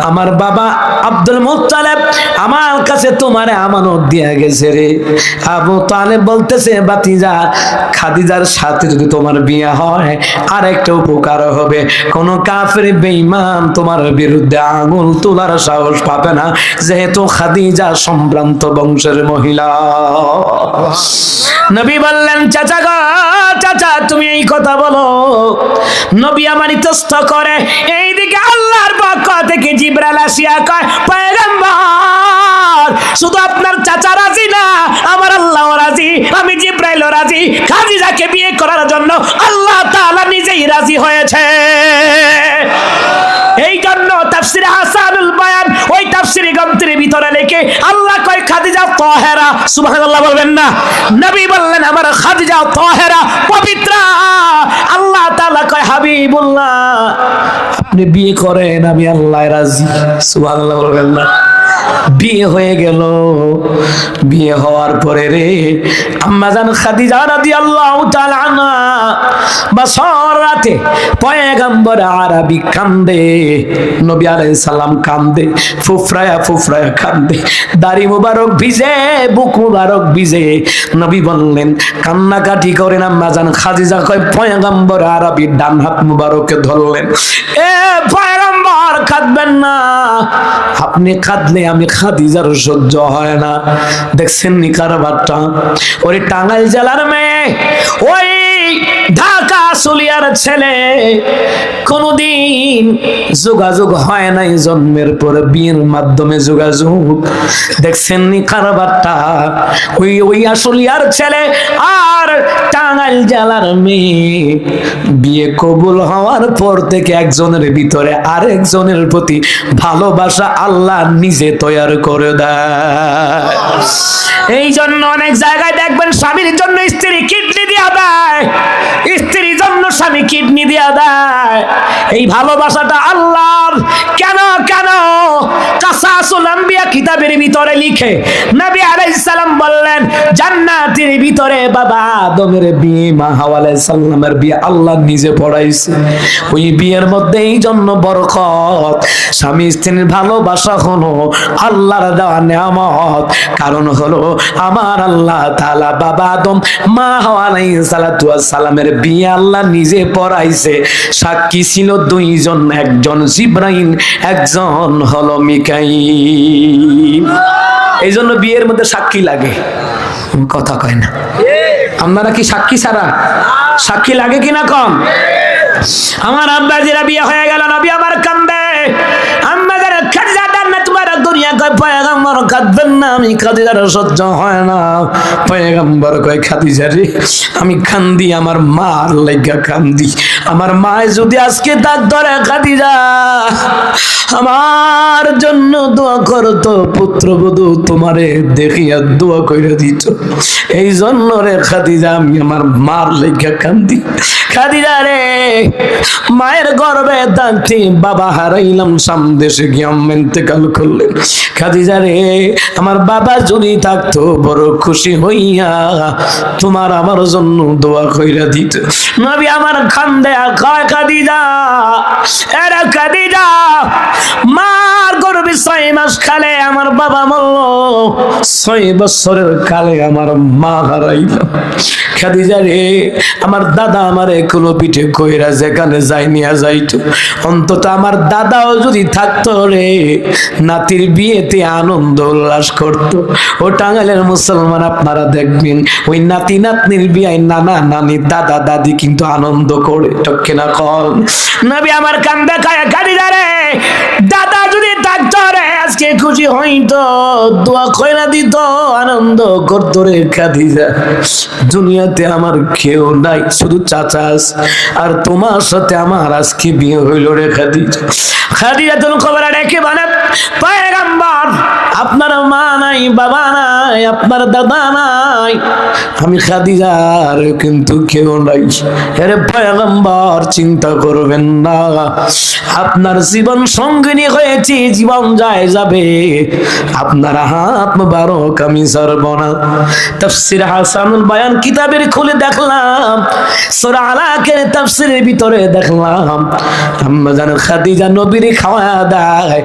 আমার বাবা আব্দুল মুত্তালিব আমার কাছে তোমারে আমানত দিয়া গেছে রে। আবু তালেব বলতেছে, ভাতিজা, খাদিজার সাথে যদি তোমার বিয়ে হয় আর একটা উপকার হবে, কোন কাফের বেঈমান তোমার বিরুদ্ধে আঙুল তোলার সাহস পাবে না, যেহেতু খাদিজা সম্ভ্রান্ত বংশের মহিলা। নবী বললেন, চাচা গো, চাচা তুমি এই কথা বলো। নবী আমার ইতস্ত করে, এইদিকে আল্লাহর পক্ষ থেকে জিবরাইল আসিয়া কয়, পয়গম্বর, শুধু আপনার চাচা রাজি না, আমার আল্লাহ রাজি। আমি জিবরাইল হইল রাজি, খাদিজাকে বিয়ে করার জন্য আল্লাহ তাআলা নিজেই রাজি হয়েছে। এই জন্য তাফসিরে হাসানুল বায়ান ওই তাফসিরে গ্রন্থের ভিতরে লিখে আল্লাহ কয় খাদিজা তাহেরা, সুবহানাল্লাহ বলবেন না? নবী বললেন আমার খাদিজা তাহেরা পবিত্র। আল্লাহ তাআলা কয় হাবিবুল্লাহ আপনি বিয়ে করেন, আমি আল্লাহ রাজি, সুবহানাল্লাহ বলবেন না? বিয়ে হয়ে গেল। বিয়ে হওয়ার পরে রে আম্মাজান খাদিজা রাদিয়াল্লাহু তাআলা আনহা বছর রাতে পয়গম্বর আরবি কান্দে, নবী আলাইহিস সালাম কান্দে, ফুফরায়া ফুফরায়া কান্দে, দাড়ি মুবারক ভিজে, বুক মুবারক ভিজে। নবী বললেন কান্নাকাটি করেন। আম্মাজান খাদিজা কয় পয়গম্বর আরবি ডান হাত মুবারকে ধরলেন, এ পয়গম্বর কাঁদবেন না, আপনি কাঁদলে আমি খাদিজার সহ্য হয় না। দেখছেন নি কারবারটা? ওই টাঙ্গাইল জেলার মেয়ে, ওই ঢাকা সুলিয়ার ছেলে, কোনদিন যোগাযোগ হয় নাই, জন্মের পর বিয়ের মাধ্যমে যোগাযোগ। দেখছেন নি কারবারটা? ওই আসলিয়ার ছেলে আর টাঙ্গাইল জেলার মেয়ে বিয়ে কবুল হওয়ার পর থেকে একজনের ভিতরে আরেকজনের প্রতি ভালোবাসা আল্লাহ নিজে তৈরি করে দেয়। এই জন্য অনেক জায়গায় দেখবেন স্বামীর জন্য স্ত্রী কিডনি দিয়া দেয়, স্ত্রীর জন্য স্বামী কিডনি দিয়া দেয়। এই ভালোবাসাটা আল্লাহর। কেন কেন? কাসাসুল আম্বিয়া কিতাবের ভিতরে লিখে নবী আলাইহিস সালাম বললেন জান্নাতের ভিতরে বাবা আদমের বিয়ে, মা হাওয়া আলাইহিস সালামের বিয়ে আল্লাহ নিজে পড়াইছে। ওই বিয়ের মধ্যে এই জন্য বরকত। স্বামী স্ত্রীর ভালোবাসা হলো আল্লাহর দেওয়া নিয়ামত। কারণ হলো আমার আল্লাহ তাআলা বাবা আদম মা হাওয়া আলাইহিস সালাতু ওয়াস সালামের বিয়ে আল্লাহ নিজে পড়াইছে। সাক্ষী ছিল দুইজন, একজন জিবরাইল, একজন হলো মিকাইল। এই জন্য বিয়ের মধ্যে সাক্ষী লাগে। কথা কয় না? আপনারা কি সাক্ষী ছাড়া? সাক্ষী লাগে কিনা কম? আমার আব্বাজিরা বিয়ে হয়ে গেল, নবী আমার কান্দে। আম্মাদের খাদিজা ডান্না তোমার দুনিয়া কয় পয়গম্বর কাঁদবেন না, আমি খাদিজার সহ্য হয় না। পয়গম্বর কয় খাদিজা রে আমি কান্দি আমার মার লাগা কান্দি। আমার মায় যদি আজকে দাগ ধরে খাদিজা আমার জন্য দোয়া করতো, পুত্রবধূ তোমারে দেখিয়া দোয়া কইরা দিত। এই জন্য রে খাদিজা আমি আমার মার লাগা কান্দি। খাদিজা রে মায়ের গর্ভে থাকতে বাবা হারাইলাম, সামদেশে গিয়ে আম্মা ইন্তেকাল করলেন। খাদিজা রে আমার বাবা যদি থাকতো বড় খুশি হইয়া তোমার আমার জন্য দোয়া কইরা দিত। নবী আমার কান্দে কয় খাদিজা এরা খাদিজা মার গর্ভে 6 মাস কালে আমার বাবা মরল, 6 বছরের কালে আমার মা হারাইলাম। খাদিজা রে আমার দাদা আমারে কোন পিঠে কইরা যেখানে যাই নিয়া যাইতো, অন্তত আমার দাদাও যদি থাকতো রে নাতির বিয়েতে আনন্দ উল্লাস করতো। ও টাঙ্গাইলের মুসলমান আপনারা দেখবেন ওই নাতি নাতনির বিয়ায় নানা নানি দাদা দাদি কিন্তু আনন্দ করে, ঠিক কিনা কল? নবী আমার কান্দে কায়া খাদিজা রে দাদা যদি থাকতো রে আজকে খুশি হইতো, দোয়া কইরা দিত, আনন্দ করতো রে খাদিজা। দুনিয়াতে আমার কেউ নাই, শুধু চাচা আছে, আর তোমার সাথে আমার আজকে বিয়ে হইল রে খাদিজা। খাদিজা তুমি খবর রেখে বানা পয়গম্বর আপনার মা নাই, বাবা নাই, আপনার দাদা নাই, আমি খাদিজার কিন্তু কেউ নাই। আরে পয়গম্বর চিন্তা করবেন না, আপনার জীবন সঙ্গিনী হয়েছি, জীবন যায় যাবে, আপনার হাত মুবারক আমি ছাড়ব না। তাফসীর হাসানুল বায়ান কিতাবের খুলে দেখলাম, সূরা আলাকের তাফসীরের ভিতরে দেখলাম আম্মা জান খাদিজা নবীর খাওয়ায়া দেয়,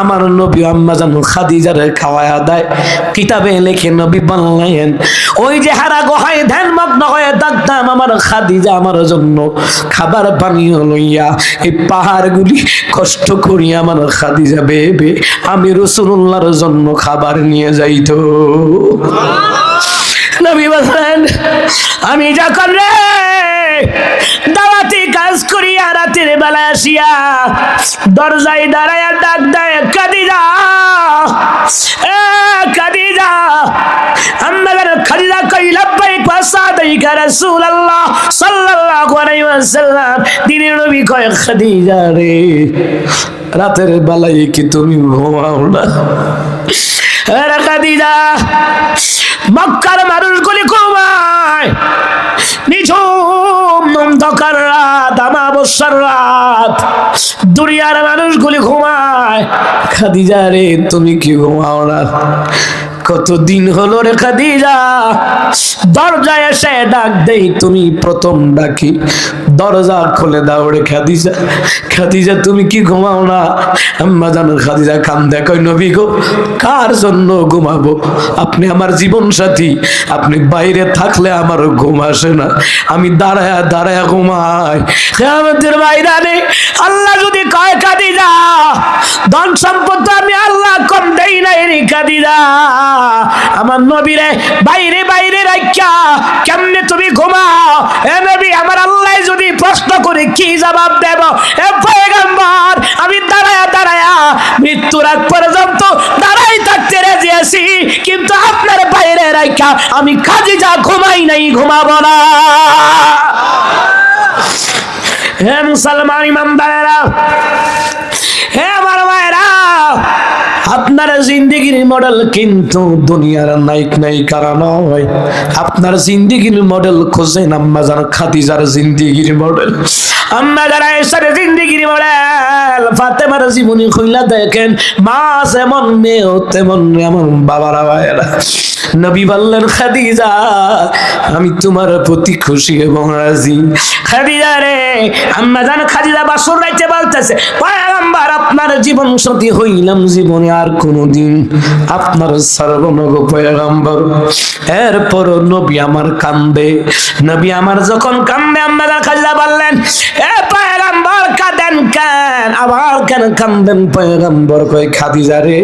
আমার নবী আম্মা জান খাদিজার খাওয়ায়া দেয়। কিতাবে লেখে নবী বললেন ওই যে হারা গুহায় ধ্যানমগ্ন হয়ে থাকতাম, আমার খাদিজা আমার জন্য খাবার পানীয় লইয়া এই পাহাড়গুলি কষ্ট করি আমার খাদিজা বেবে আমি রাসূলুল্লাহর জন্য খাবার নিয়ে যাইতো। নবী বলেন আমি যখন রে দাওয়াতি কাজ করিয়া রাতের বেলা আসিয়া দরজায় দাঁড়াইয়া ডাক দেয় খাদিজা, এ খাদিজা। আমরা খাদিজা কই লাব্বাইক ওয়া সাদাইক ইয়া রাসূলুল্লাহ সাল্লাল্লাহু আলাইহি ওয়াসাল্লাম। দিনের নবী কয় খাদিজা রে রাতের বেলায় কি তুমি ঘুমাও না? আরে খাদিজা মক্কার মানুষগুলি ঘুমায়, নিঝুম অন্ধকার রাত, আমাবস্যার রাত, দুনিয়ার মানুষগুলি ঘুমায়। খাদিজা রে তুমি কি ঘুমাও না? কতদিন হলো রে খাদিজা দরজায় এসে ডাক দেই, তুমি প্রথম ডাকি দরজা খুলে দাও রে খাদিজা। খাদিজা তুমি কি ঘুমাও না? আম্মা জান খাদিজা কান্দে কই নবী গো কার জন্য ঘুমাবো? আপনি আমার জীবন সাথী, আপনি বাইরে থাকলে আমার ঘুম আসে না, আমি দাঁড়ায়া দাঁড়ায়া ঘুমাই। কিয়ামতের ময়দানে আল্লাহ যদি কয় খাদিজা ধন সম্পদ আমি আল্লাহ কম দেই নাই রে খাদিজা, আমার নবীরে বাইরে বাইরে রাখা কেমনে তুমি ঘুমাও? এ নবী আমার আল্লাহ যদি প্রশ্ন করে কি জবাব দেব? এ পয়গম্বর আমি দাঁড়ায়া দাঁড়ায়া মৃত্যুর আগ পর্যন্ত দাঁড়াই থাকতে রাজি আছি, কিন্তু আপনার বাইরে রাখা আমি খাদিজা ঘুমাই নাই, ঘুমাবো না। হে মুসলমান ইমানদারেরা, হে আমার মায়েরা, আপনার জিন্দেগির মডেল কিন্তু দুনিয়ার নায়ক নায়িকারা নয়। আপনার জিন্দেগির মডেল খোঁজেন আম্মা জান খাদিজার জিন্দেগির মডেল, আম্মা জান আয়েশার জিন্দেগির মডেল, ফাতেমার জীবনী খুইলা দেখেন, মা যেমন মেয়েও তেমন এমন বাবারা ভাইয়েরা। নবী বললেন খাদিজা আমি তোমার প্রতি খুশি এবং রাজি। খাদিজা রে আম্মা জান খাদিজা বাসর রাইতে বলতেছে পয়গম্বর আপনার জীবন সাথী হইলাম, জীবনে আর কোনদিন আপনার সর্বনগ পয়গম্বর। এরপর নবী আমার কান্দে, নবী আমার যখন কান্দে আম্মা জান খাদিজা বললেন এ পয়গম্বর কাঁদেন কেন, আবার কেন কান্দেন? পয়গম্বর কয় খাদিজা রে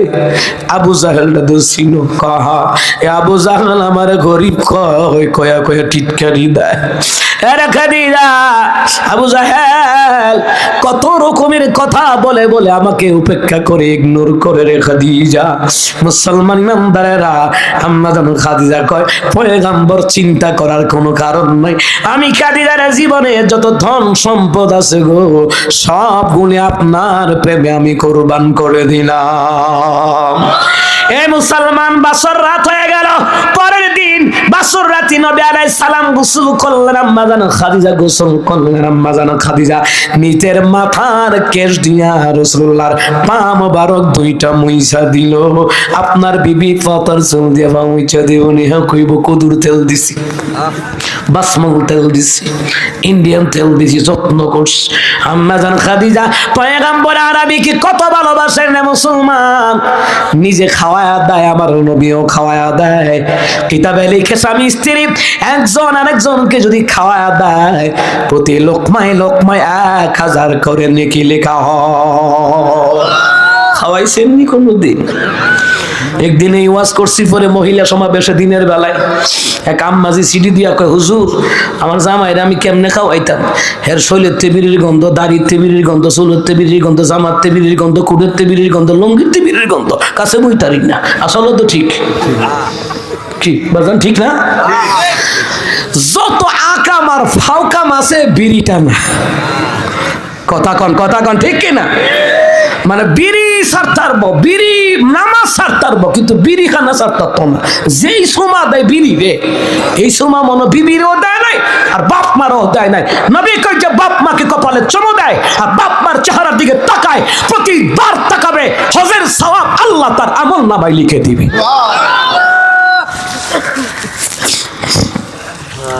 আবু জাহেলটা তো ছিল, কহা আবু জাহেল আমার গরিব কয় কয়া কয়া টিটকারি দেয়। আরে খাদিজা আবু জাহেল কত রকমের কথা বলে বলে আমাকে উপেক্ষা করে ইগনোর করে রে খাদিজা। মুসলমান ইমানদারেরা আম্মা জান খাদিজা কয় পয়গম্বর চিন্তা করার কোনো কারণ নাই, আমি খাদিজার জীবনে যত ধন সম্পদ আছে গো সবগুলি আপনার প্রেমে আমি কুরবান করে দিলাম। এ মুসলমান বাসর রাত হয়ে গেল, পরের দিন বাসর রাতে নবী আলাইহিস সালাম গোসল করলেন, আম্মা জান খাদিজা গোসল করলেন। আম্মা জান খাদিজা নিজের মাথার কেশ দিয়া রাসূলুল্লাহর পা মোবারক দুইটা মুইছা দিল। আপনার বিবি ফাতার চুল দিয়া পা মুইছা দিবনি, হ্যাঁ কইব কদুর তেল দিছি, বাসমল তেল দিছি, ইন্ডিয়ান তেল দিছি, যত্ন করছি। আম্মা জান খাদিজা পয়গম্বর আরবিকে কত ভালোবাসেন না মুসলমান, নিজে খাওয়ায়া দেয়, আমার নবীও খাওয়ায়া দেয়। কিতাবে লিখে স্বামী স্ত্রী একজন আরেকজনকে যদি খাওয়ায়া দেয় প্রতি লোকমায় লোকমায় 1000 করে নেকি লেখা হয়। খাওয়াইছেননি কোনদিন? একদিন এই ওয়াজ করছি পরে মহিলা সমাবেশে দিনের বেলায় এক আম্মাজি সিডি দিয়া কয় হুজুর আমার জামাইরে আমি কেমনে খাওয়াইতাম, হের শৈলের তেবিরির গন্ধ, দাড়ির তেবিরির গন্ধ, চুলের তেবিরির গন্ধ, জামার তেবিরির গন্ধ, কুড়ের তেবিরির গন্ধ, লঙ্গির তেবিরির গন্ধ, কাছে বইতারি না। আসলে তো ঠিক কি বাজান, ঠিক না? যত আকাম আর ফাউকাম আছে বিড়িটা না, কথা কন কথা কন, ঠিক কিনা? মানে বিড়ি সারতারব, বিড়ি নামাজ সারতারব, কিন্তু বিড়ি খানা সারতারত না। যেই সোমা দেয় বিড়ি রে, এই সোমা মনে বিবিরও দেয় নাই আর বাপ মারও দেয় নাই। নবী কই যে বাপ মাকে কপালে চুমু দেয় আর বাপ মার চেহারার দিকে তাকায়, প্রতিবার তাকাবে হজের সওয়াব আল্লাহ তার আমল নামায় লিখে দিবে।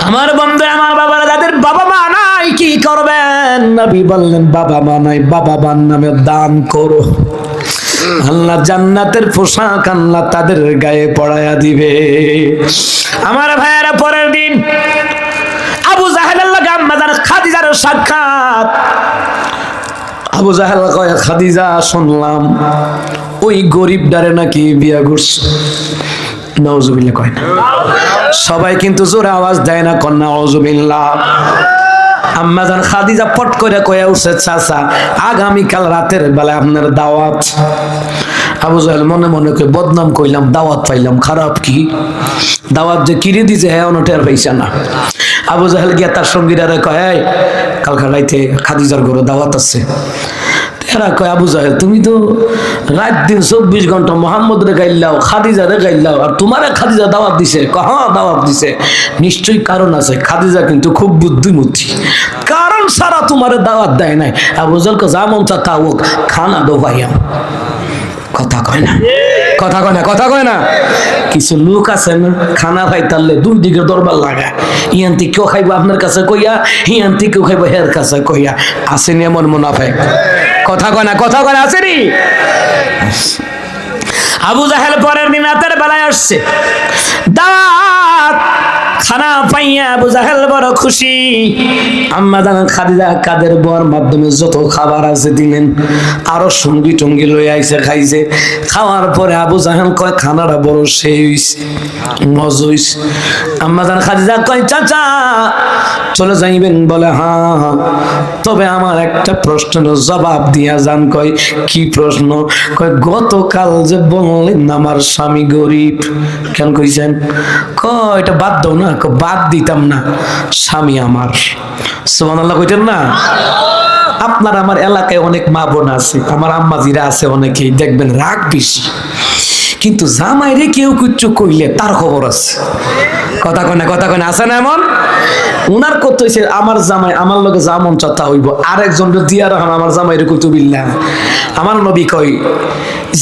আমার বন্ধু আমার বাবারা যাদের বাবা মা নাই কি করবেন? নবী বললেন বাবা মা নাই, বাবা মার নামে দান করো, আল্লাহ জান্নাতের পোশাক আল্লাহ তাদের গায়ে পরায়া দিবে। আমার ভাইয়েরা পরের দিন আবু জাহেলের লগে আম্মা জান খাদিজার সাক্ষাৎ। আবু জাহেল কয় খাদিজা শুনলাম ওই গরিবদারে নাকি বিয়া করছে। নাউজুবিল্লাহ কয় না সবাই, কিন্তু জোরে আওয়াজ দেয় না, কন্যা নাউজুবিল্লাহ। আম্মা জান খাদিজা পট করে কয়ে উঠছে চাচা আগামীকাল রাতের বেলা আপনার দাওয়াত। আবু জাহেল মনে মনে কই বদনাম কইলাম, দাওয়াত পাইলাম, খারাপ কি দাওয়াত যে কিরে দিছে হ্যাঁ অনটের পাইছে না। আবু জাহেল গিয়া তার সঙ্গীরা কয়, এই কালকা রাইতে খাদিজার ঘরে দাওয়াত আছে। এরা কয়, আবু জাহেল তুমি তো রাত দিন 24 ঘন্টা মোহাম্মদ রে গাইলাও, খাদিজা রে গাইলাও, আর তোমারে খাদিজা দাওয়াত দিছে? হ্যাঁ দাওয়াত দিছে। নিশ্চয়ই কারণ আছে, খাদিজা কিন্তু খুব বুদ্ধিমতী, কারণ সারা তোমারে দাওয়াত দেয় নাই। আবু জাহেল কে যা মন চা তা হোক, খানা দো ভাইয়া। কথা কয় না, কথা কয় না, কথা কয় না। কিছু লোক আছেন খানা খাইতারলে দুই দিকে দরবার লাগায়, ইয়ান্তি কেউ খাইবো আপনার কাছে কইয়া, ইয়ান্তি কেউ খাইবো হের কাছে কইয়া। আসেনি এমন মুনাফিক? কথা কয় না, কথা কয় না, আসেনি? আবু জাহেল পরের দিন রাতের বেলায় আসছে, দাওয়াত খানা পাইয়া আবু জাহেল বড় খুশি। আম্মা জান খাদিজা কাদের বর মাধ্যমে যত খাবার আছে দিলেন, আরো সঙ্গী টঙ্গি লই আইছে, খাইছে। খাওয়ার পরে আবু জাহেল কয়, খানাটা বড় সেই হইছে, মজা হইছে। আম্মা জান খাদিজা কয়, চাচা চলে যাইবেন? বলে হ্যাঁ, তবে আমার একটা প্রশ্নের জবাব দিয়া যান। কয়, কি প্রশ্ন? কয়, গতকাল যে বললেন আমার স্বামী গরিব, কেন কইছেন? কয়, এটা বাদ দাও না। বাদ দিতাম না, স্বামী আমার। সুবহানাল্লাহ কইতেন না? আপনার আমার এলাকায় অনেক মা বোন আছে, আমার আম্মাজিরা আছে অনেকেই, দেখবেন রাগ বেশি, কিন্তু জামাই রে কেউ কিচ্ছু কইলে তার খবর আছে। কথা কয় না, কথা কয় না, আছে না এমন? উনার কত হইছে, আমার জামাই আমার লগে যা মন চাতা হইব, আরেকজন দিয়া রাখেন আমার জামাই রে কইতো বিল্লাহ। আমার নবী কই,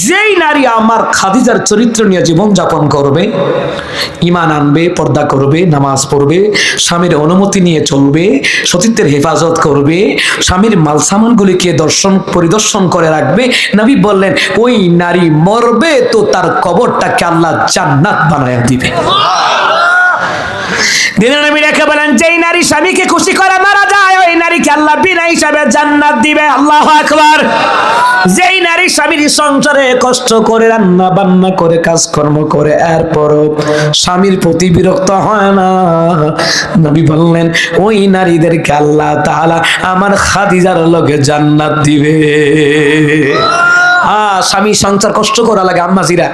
যেই নারী আমার খাদিজার চরিত্র নিয়ে জীবন যাপন করবে, ঈমান আনবে, পর্দা করবে, নামাজ পড়বে, স্বামীর অনুমতি নিয়ে চলবে, সতীত্বের হেফাজত করবে, স্বামীর মাল সামানগুলিকে পরিদর্শন করে রাখবে, নবী বললেন ওই নারী মরবে তো তার কবরটাকে আল্লাহ জান্নাত বানায়া দিবে। দিনের নবী রেখে বলেন, যেই নারী স্বামীকে খুশি করে মারা যায়, ওই নারীকে আল্লাহ বিনা হিসাবে জান্নাত দিবে। আল্লাহু আকবার। যেই নারী স্বামীর সংসারে কষ্ট করে রান্না বান্না করে কাজকর্ম করে, এরপরও স্বামীর প্রতি বিরক্ত হয় না, নবী বললেন ওই নারীদেরকে আল্লাহ তাআলা আমার খাদিজার লগে জান্নাত দিবে। স্বামী সংসার কষ্ট করা লাগে, আম্মাজিরা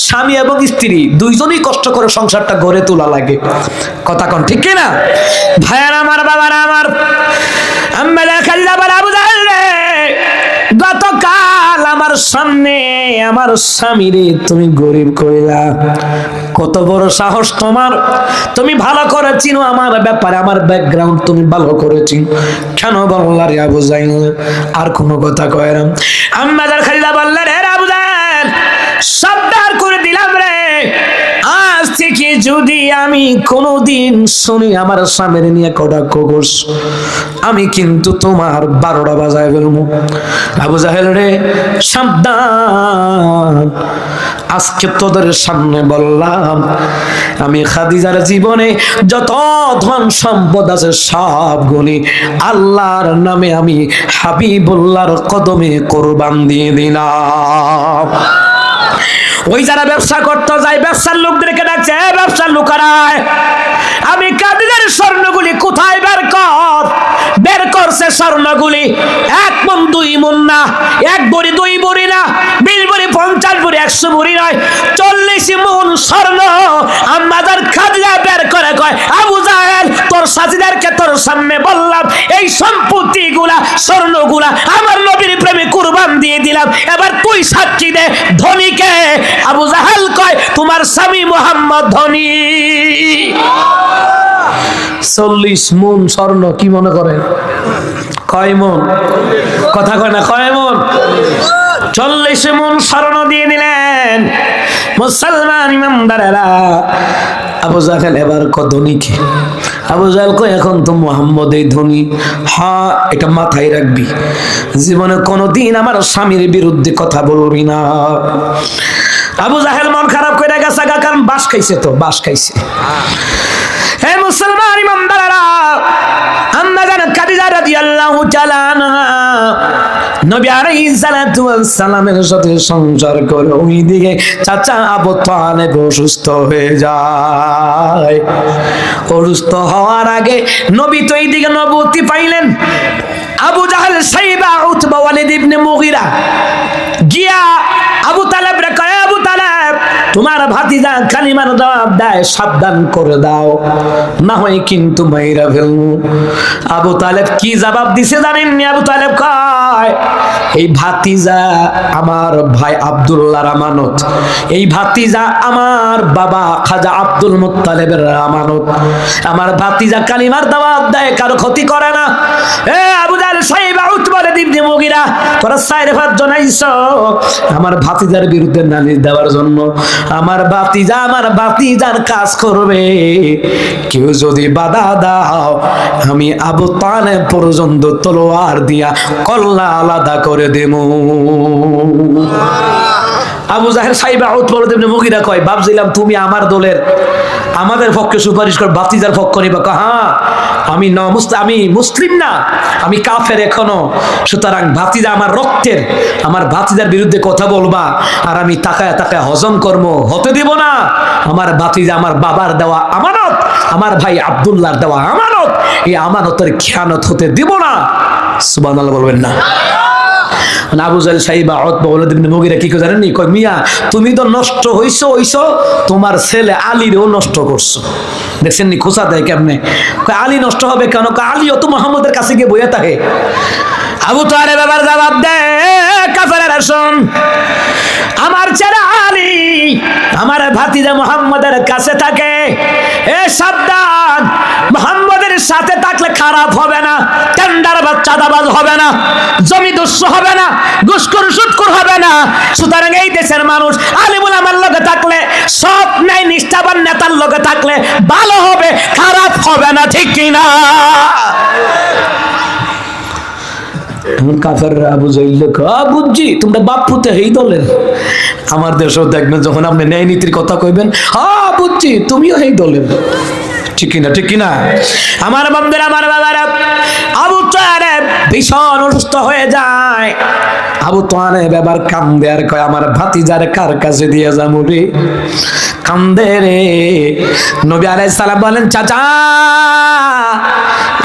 স্বামী এবং স্ত্রী দুইজনই কষ্ট করে সংসারটা গড়ে তোলা লাগে। কথা কোন ঠিক কি না? ভাইয়ার আমার, বাবার আমার, আম্মারা খালিদা বলে, আবু জাহেল রে, গতকাল আমার সামনে আমার স্বামীরে তুমি গরিব কইলা, কত বড় সাহস তোমার! তুমি ভালো করে চিনো আমার ব্যাপারে, আমার ব্যাকগ্রাউন্ড তুমি ভালো করে চিনো, কেন বললা রে আবু জাহেল? আর কোনো কথা কয় না। আম্মাজার খালিদা বললেন, হে আবু জাহেল, সাবধান করে দিলাম রে, আজ থেকে যদি আমি কোনোদিন শুনি আমার স্বামীর নিয়ে কটাক্ষ করছ, আমি কিন্তু তোমার 12টা বাজায় ফেলবো। আবু জাহেল রে, সাবধান, আজকে তোদের সামনে বললাম, আমি খাদিজার জীবনে যত ধন সম্পদ আছে সবগুলি আল্লাহর নামে আমি হাবিবুল্লাহর কদমে কোরবান দিয়ে দিলাম। ওই যারা ব্যবসা করতে যায়, ব্যবসার লোকদেরকে ডাকছে, ব্যবসার লোকেরায়, আমি খাদিজার স্বর্ণগুলি কোথায় বের করছে স্বর্ণগুলি 1 মণ 2 মণ না, 1 ভরি 2 ভরি না, 20 ভরি 50 ভরি 100 ভরি নয়, 40 মণ স্বর্ণ আম্মাজার খাদিজা বের করে কয়, আবু জাহেল, তোর সাথীদেরকে তোর সামনে বললাম, এই সম্পত্তিগুলা স্বর্ণগুলা আমার নবীর প্রেমে কুরবান দিয়ে দিলাম, এবার তুই সাক্ষী দে ধনীকে। আবু জাহেল কয়, তোমার স্বামী মুহাম্মদ ধনী। 40 মণ স্বর্ণ, কি মনে করেন? কয় মণ? কথা কয় না, কয় মণ? 40 মণ স্বর্ণ দিয়ে দিলেন। মুসলমান ইমানদারেরা, আবু জাহেল এবার ধনীকে। আবু জাহেল কয়, এখন তো মুহাম্মদ এই ধনী। হ্যাঁ, এটা মাথায় রাখবি, জীবনে কোনোদিন আমার স্বামীর বিরুদ্ধে কথা বলবি না। আবু জাহেল মন খারাপ করে গেছে, কারণ বাস খাইছে, তো বাস খাইছে। হে মুসলমান ইমানদারেরা, আম্মা জান খাদিজা রাদিয়াল্লাহু তাআলা আনহা নবী আলাইহিস সালাতু ওয়াস সালামের সাথে সংসার করে ওইদিকে চাচা আবু তালেব অসুস্থ হয়ে যায়। অসুস্থ হওয়ার আগে নবী তো এইদিকে নবুয়তি পাইলেন। আবু জাহেল, সাইবা, উতবা, ওয়ালিদ ইবনে মুগিরা গিয়া আবু তালেব তোমার ভাতিজা কালিমার জবাব দেয় সাবধান করে দাও, না হয় কিন্তু মাইরা ফেলবো। আবু তালেব কি জবাব দিছে জানেননি? আবু তালেব কয়, এই ভাতিজা আমার ভাই আব্দুল্লাহর আমানত, এই ভাতিজা আমার বাবা খাজা আব্দুল মুত্তালিবের আমানত। আমার ভাতিজা কালিমার দাওয়াত দেয়, কারো ক্ষতি করে না। এ আবু জাহল সাইবা উতবা ইবনে মুগিরা, তোরা সাইরে ফাত জনাইছো আমার ভাতিজার বিরুদ্ধে নালিশ দেওয়ার জন্য। আমার ভাতিজার কাজ করবে, কেউ যদি বাধা দাও আমি আবু তালেব পর্যন্ত তলোয়ার দিয়া কল্লা আলাদা করে দেব। আবু জাহেল সাইবা উতবা ইবনে মুগিরা কয়, ভাবছিলাম তুমি আমার দলের আমাদের পক্ষে সুপারিশ কর, ভাতিজার পক্ষ নিবা। হ্যাঁ, আমি মুসলিম না, আমি কাফের এখনো, সুতরাং ভাতিজা আমার রক্তের, আমার ভাতিজার বিরুদ্ধে কথা বলবা আর আমি তাকায় তাকায় হজম কর্ম হতে দিব না। আমার ভাতিজা আমার বাবার দেওয়া আমানত, আমার ভাই আব্দুল্লাহর দেওয়া আমানত, এই আমানতের খেয়ানত হতে দিব না। সুবহানাল্লাহ বলবেন না? আবু জাহেল সাইবা উতবা ইবনে মুগিরা কি জানেন নি? কয়, মিয়া তুমি তো নষ্ট হইছো, তোমার ছেলে আলীরও নষ্ট করছো। দেখছেন নি খোঁচা দেয় কেমনে? কয়, আলী নষ্ট হবে কেন? কয়, আলীও তো মুহাম্মদের কাছে গিয়ে বইয়া থাকে। আবু তালেব এবার জবাব দেয়, কাফেরেরা শোন, আমার ছেলে আলী আমার ভাতিজা মুহাম্মদের কাছে থাকে, এ সাবধান, মুহাম্মদের সাথে থাকলে খারাপ হবে না, টেন্ডার বা চাঁদাবাজ হবে না, জমি দস্যু হবে না, ঘুষখোর সুদখোর হবে না। সুতরাং এই দেশের মানুষ আলিমুল আমার লগে থাকলে, সৎ ন্যায় নিষ্ঠাবান নেতার লগে থাকলে ভালো হবে, খারাপ হবে না, ঠিক কিনা? কাফেররা আবু জাহেলকে কয়, বুঝছি তোমরা বাপ পুতে এই দলের। আমার দেশেও দেখবেন যখন আপনি ন্যায় নীতির কথা কইবেন, হ্যাঁ বুঝছি তুমিও এই দলের, ঠিক কিনা? ঠিক কিনা? আমার বন্ধুরা, আমার বাবারা, আবু তালেব ভীষণ অসুস্থ হয়ে যায়। আবু তালেব এবার কান্দে আর কয়, আমার ভাতিজার কার কাছে দিয়ে যাবো রে? কান্দে রে। নবী আলাইহিস সালাম বলেন, চাচা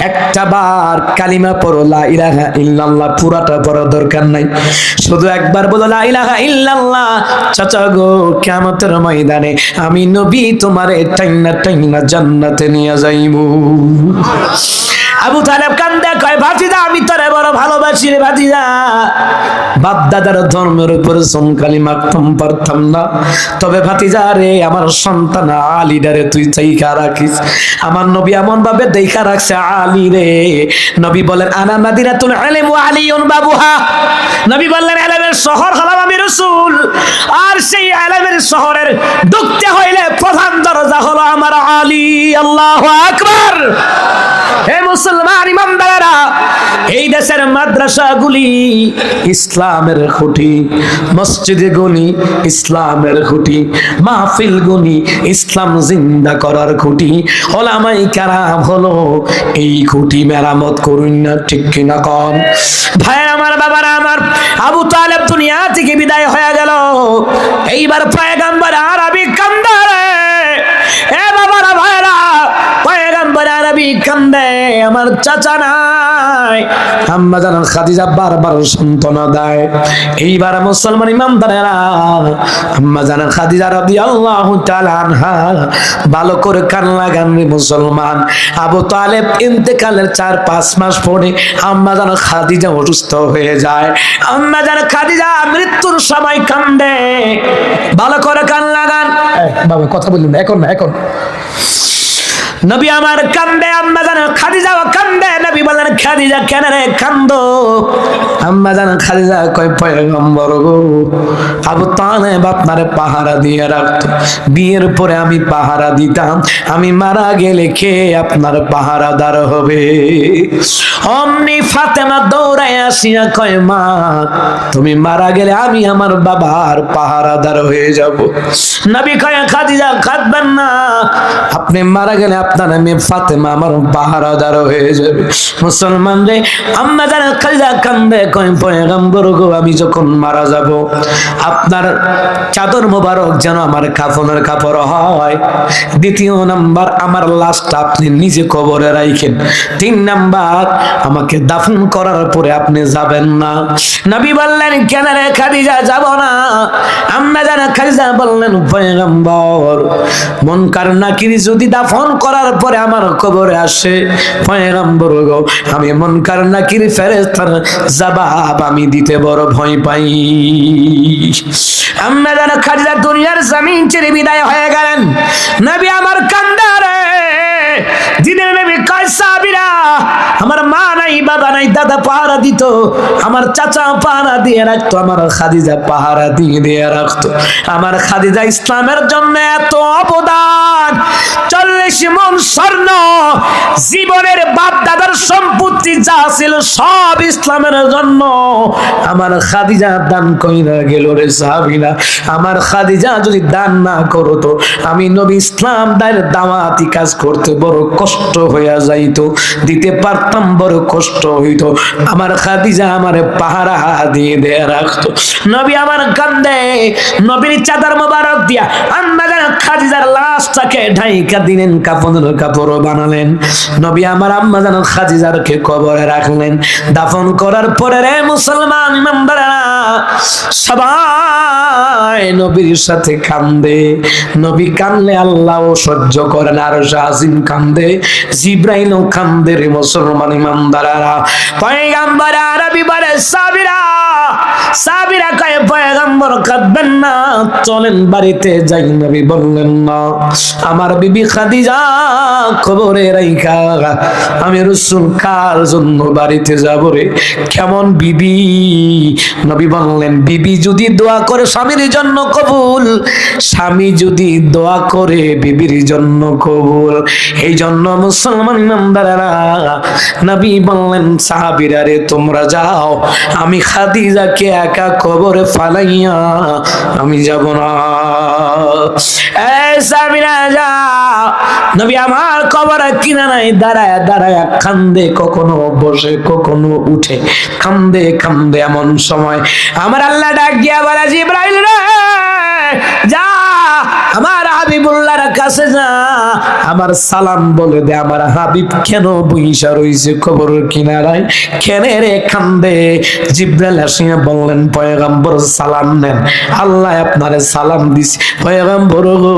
একটা বার কালিমা পড়ো, লা ইলাহা ইল্লাল্লাহ, পুরাটা পড়ার দরকার নাই, শুধু একবার বলো লা ইলাহা ইল্লাল্লাহ। চাচা গো, কিয়ামতের ময়দানে আমি নবী তোমারে টাইনা জান্নাতে নিয়ে যাইবো। আবু তালেব কান্দে কয়, ভাতিজা আমি তোরে বড় ভালোবাসি রে ভাতিজা, বাপ দাদার ধর্মের উপর চমকালি মাখতাম পারতাম না, তবে ভাতিজা রে আমার সন্তান আলীরে তুই চাইখা রাখিস। আমার নবী এমন ভাবে দেখা রাখছে আলী রে, নবী বলেন আনা মাদিনাতুল ইলম ওয়া আলিয়ুন বাবুহা, নবী বললেন ইলমের শহর হলাম আমি রাসূল, আর সেই ইলমের শহরের ঢুকতে হইলে প্রধান দরজা হলো আমার আলী। আল্লাহু আকবার। হে মুসলমান ইমানদারেরা, এই দেশের মাদ্রাসাগুলি ইসলামের খুঁটি, মসজিদগুলি ইসলামের খুঁটি, মাহফিলগুলি ইসলাম জিন্দা করার খুঁটি, ওলামায়ে কেরাম হলো এই খুঁটি মেরামত করুন না, ঠিক কিনা কন? ভাই আমার, বাবারা আমার, আবু তালেব দুনিয়া থেকে বিদায় হয়ে গেল। এইবার পয়গম্বর আরবি কান্দারে, এ বাবারা ভাইরা, পয়গম্বর আরবি কান্দে, আমার চাচা নাই। আম্মা জান খাদিজা বারবার সান্ত্বনা দেয়। এইবার মুসলমান ইমানদারেরা, আম্মা জান খাদিজা রাদিয়াল্লাহু তাআলা আনহা ভালো করে কান লাগান রে মুসলমান। আবু তালেব ইন্তেকালের 4-5 মাস পরে আম্মা জান খাদিজা অসুস্থ হয়ে যায়। আম্মা জান খাদিজা মৃত্যুর সময় কান্দে, ভালো করে কান লাগান। বাবা কথা বলুন না, এখন না, এখন নবী আমার কান্দে, আম্মা জান খাদিজা কান্দে। নবী বলেন, খাদিজা কেন রে কান্দো? আম্মা জান খাদিজা কয়, পয়গম্বর গো, আবু তালেব আপনারে পাহারা দিয়ে রাখতো, বিয়ের পরে আমি পাহারা দিতাম, আমি মারা গেলে কে আপনার পাহারাদার হবে? অমনি ফাতেমা দৌড়ায় আসিয়া কয়, মা তুমি মারা গেলে আমি আমার বাবার পাহারাদার হয়ে যাব। নবী কয়, খাদিজা কাঁদবেন না, আপনি মারা গেলে আপনার মেয়ে ফাতেমা আমার পাহারাদার হয়ে যাবে। মুসলমান রে, আম্মা জান খালিদা কান্দে, কয় পয়গম্বর গো, আমি যখন মারা যাব আপনার চাদর মোবারক যেন আমার কাফনের কাপড় হয়। দ্বিতীয় নাম্বার, আমার লাশটা আপনি নিজে কবরে রাখেন। 3 নাম্বার, আমাকে দাফন করার পরে আপনি যাবেন না। নবী বললেন, কেন রে খাদিজা যাব না? আম্মা জান খাদিজা বললেন, পয়গম্বর মুনকার নাকির যদি দাফন করার পরে আমার কবরে আসে, পয়গম্বর গো, আমি মুনকার নাকির ফেরেশতার জবাব আমি দিতে বড় ভয় পাই। আম্মা জান খাদিজা দুনিয়ার জমিন ছেড়ে বিদায় হয়ে গেলেন। নবী আমার কান্দারে দিনের নবী কয়, সাবিরা, আমার মা নাই, বাবা নাই, দাদা পাহারা দিত, আমার চাচা পাহারা দিয়ে রাখতো, আমার খাদিজা পাহারা দিয়ে রাখতো। আমার খাদিজা ইসলামের জন্য এত অবদান, 40 মণ স্বর্ণ, জীবনের বাপ দাদার সম্পত্তি যা ছিল সব ইসলামের জন্য আমার খাদিজা দান কইরা গেল রে সাহাবীরা। আমার খাদিজা যদি দান না করতো, আমি নবী ইসলাম দাওয়াতি কাজ করতে বড় কষ্ট হইয়া যাইতো, দিতে পারতাম, বড় কষ্ট হইতো। আমার খাদিজা আমারে পাহারা দিয়ে রাখতো। নবী আমার কান্দে, নবীর চাদর মোবারক দিয়া আম্মা জান খাদিজার লাশটাকে ঢাইকা দিলেন, কাফনের কাপড় বানালেন। নবী আমার আম্মা জান খাদিজারকে কবরে রাখলেন। দাফন করার পরে রে মুসলমান ইমানদারেরা সবাই নবীর সাথে কান্দে। নবী কান্দলে আল্লাহও সহ্য করেন, আর আজিম কান্দে, জিব্রাইলও কান্দে রে মুসলমান ইমানদারেরা। পয়গম্বর আরবি বলে, সাবিরা, সাবিরা কয় পয়গম্বর কাঁদবেন না, চলেন বাড়িতে যাই। নবী বললেন, না, আমার বিবি খাদিজা কবরে রাইখা আমি রাসূল কার জন্য বাড়িতে যাব রে? কেমন বিবি? নবী বললেন, বিবি যদি দোয়া করে স্বামীর জন্য কবুল, স্বামী যদি দোয়া করে বিবির জন্য কবুল। এই জন্য মুসলমান ইমানদারেরা নবী বললেন, সাহাবীরা রে, তোমরা যাও, আমি খাদিজাকে একা কবরে ফালাইয়া আমি যাব না। এই সাহাবীরা যাও। নবী আমার কবরে কিনারায় দাঁড়ায় দাঁড়ায় কান্দে, কখনো বসে কখনো উঠে কান্দে কান্দে। এমন সময় আমার আল্লাহ ডাক দিয়া বলে, জিবরাইল রে, যা আমার হাবিবুল্লাহর কাছে যা, আমার সালাম বলে দে, আমার হাবিব কেন বইসা রইছে কবর কিনারায়, কেন রে কান্দে? জিবরাইল আসিয়া বললেন, পয়গম্বর সালাম নেন, আল্লাহ আপনারে সালাম দিছে। পয়গম্বর গো,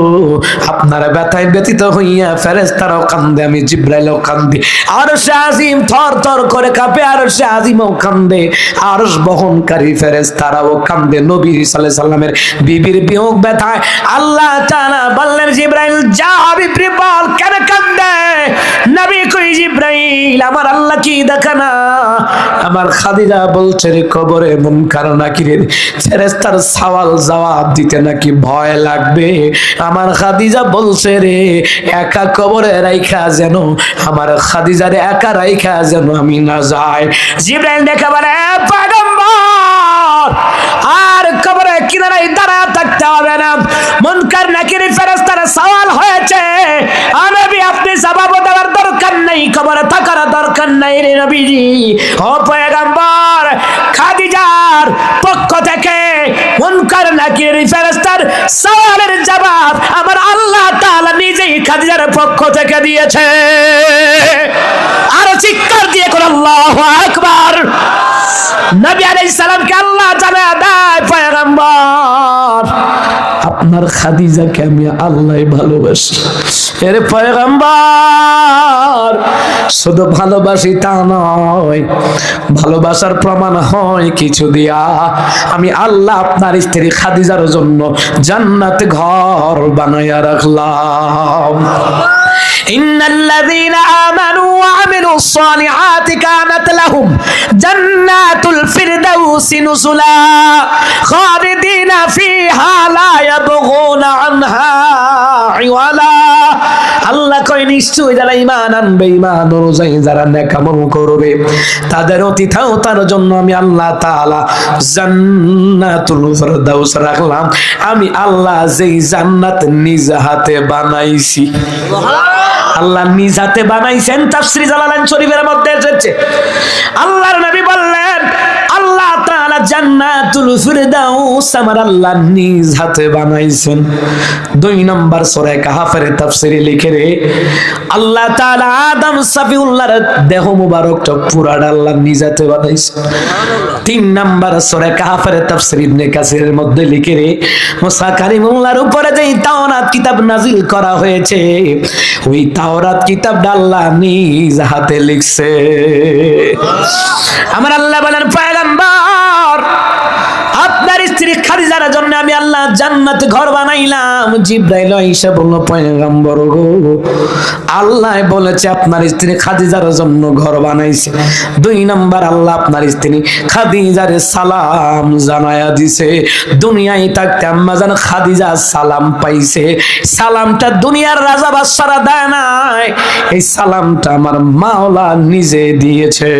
আপনার ব্যথায় ব্যথিত হইয়া ফেরেশতারাও কান্দে, আমি জিবরাইলও কান্দি, আরশ আজিম থর থর করে কাঁপে, আরশ আজিমও কান্দে, আরশ বহনকারী ফেরেশতারাও কান্দে। নবী সাল্লাল্লাহু আলাইহি সাল্লামের বিবির বিয়োগ ব্যথায় আল্লাহ তাআলা বললেন, জিবরাইল যা, হাবিব রে বল কেন কান্দে? নবী কই, জিবরাইল আমার আল্লাহ কি দেখে না? আমার খাদিজা বলছে রে, কবরে মুনকার নাকিরের ফেরেশতার সওয়াল জবাব দিতে নাকি ভয় লাগবে। আমার খাদিজা বলছে রে, একা কবরে রাইখা যেন, আমার খাদিজারে একা রাইখা যেন আমি না যাই। জিবরাইল দেখে বলে, পয়গম্বর আর কবরে কিনারায় দাঁড়ায় থাকতে হবে না, মুনকার নাকির ফেরেশতারা সওয়াল হয়েছে, নবী আপনি জবাব দেওয়ার দরকার নেই, কবরে থাকার দরকার নাই রে নবীজি। ও পয়গম্বর, খাদিজার পক্ষ থেকে মুনকার নাকির ফেরেশতার সওয়ালের জবাব আমার আল্লাহ তাআলা নিজেই খাদিজার পক্ষ থেকে দিয়েছে। আর চিৎকার দিয়ে কোন আল্লাহু আকবার। নবী আলাইহিস সালামকে আল্লাহ জানা দেয়, পয়গম্বর আপনার খাদিজাকে আমি আল্লাহ ভালোবাসি। এর পয়গম্বর শুধু ভালোবাসি তা নয়, ভালোবাসার প্রমাণ হয় কিছু দিয়া, আমি আল্লাহ আপনার স্ত্রী খাদিজার জন্য জান্নাতে ঘর বানাইয়া রাখলাম। ইন্নাল্লাযীনা আমানু ওয়া আমিলুস সালিহাতি কানাত লাহুম জান্নাতুল ফিরদাউসি নুজুলা খালিদিনা ফিহা লা ইয়াবগুনা আনহা ইওয়ালা। আল্লাহ কয় নিশ্চয়ই যারা ঈমান আনবে, ঈমান অনুযায়ী যারা নেক আমল করবে, তাদের অতিথাও তার জন্য আমি আল্লাহ তাআলা জান্নাতুল ফেরদাউস রাখলাম। আমি আল্লাহ যেই জান্নাত নিজ হাতে বানাইছি, আল্লাহ নিজ হাতে বানাইছেন। তাফসীর জালালাইন শরীফের মধ্যে এসেছে, আল্লাহর নবী বললেন আল্লাহ তাআলা জান্নাতুল ফিরদাউস আমার আল্লাহ নিজ হাতে বানাইছেন। 2 নম্বর সূরা কাহফের তাফসীরে লিখে রে আল্লাহ তাআলা আদম সাফিউল্লাহর দেহ মুবারকটা পুরাটা আল্লাহ নিজ হাতে বানাইছেন। 3 নম্বর সূরা কাহফের তাফসীর ইবনে কাসিরের মধ্যে লিখে রে মুসা কালিমুল্লাহর উপরে যেই তাওরাত কিতাব নাজিল করা হয়েছে, ওই তাওরাত কিতাবটা আল্লাহ নিজ হাতে লিখছে। আমার আল্লাহ বলেন পয়গম্বর আপনার স্ত্রী খাদিজার জন্য আমি আল্লাহ জান্নাত ঘর বানাইলাম। জিবরাইল এসে বলল পয়গম্বর গো, আল্লাহ বলেছে আপনার স্ত্রী খাদিজার জন্য ঘর বানাইছে। 2 নম্বর আল্লাহ আপনার স্ত্রী খাদিজারে সালাম জানায়া দিছে। দুনিয়ায় থাকতে আম্মা জান খাদিজা সালাম পাইছে, সালামটা দুনিয়ার রাজা বাদশারা দেয় নাই, এই সালামটা আমার মাওলা নিজে দিয়েছে।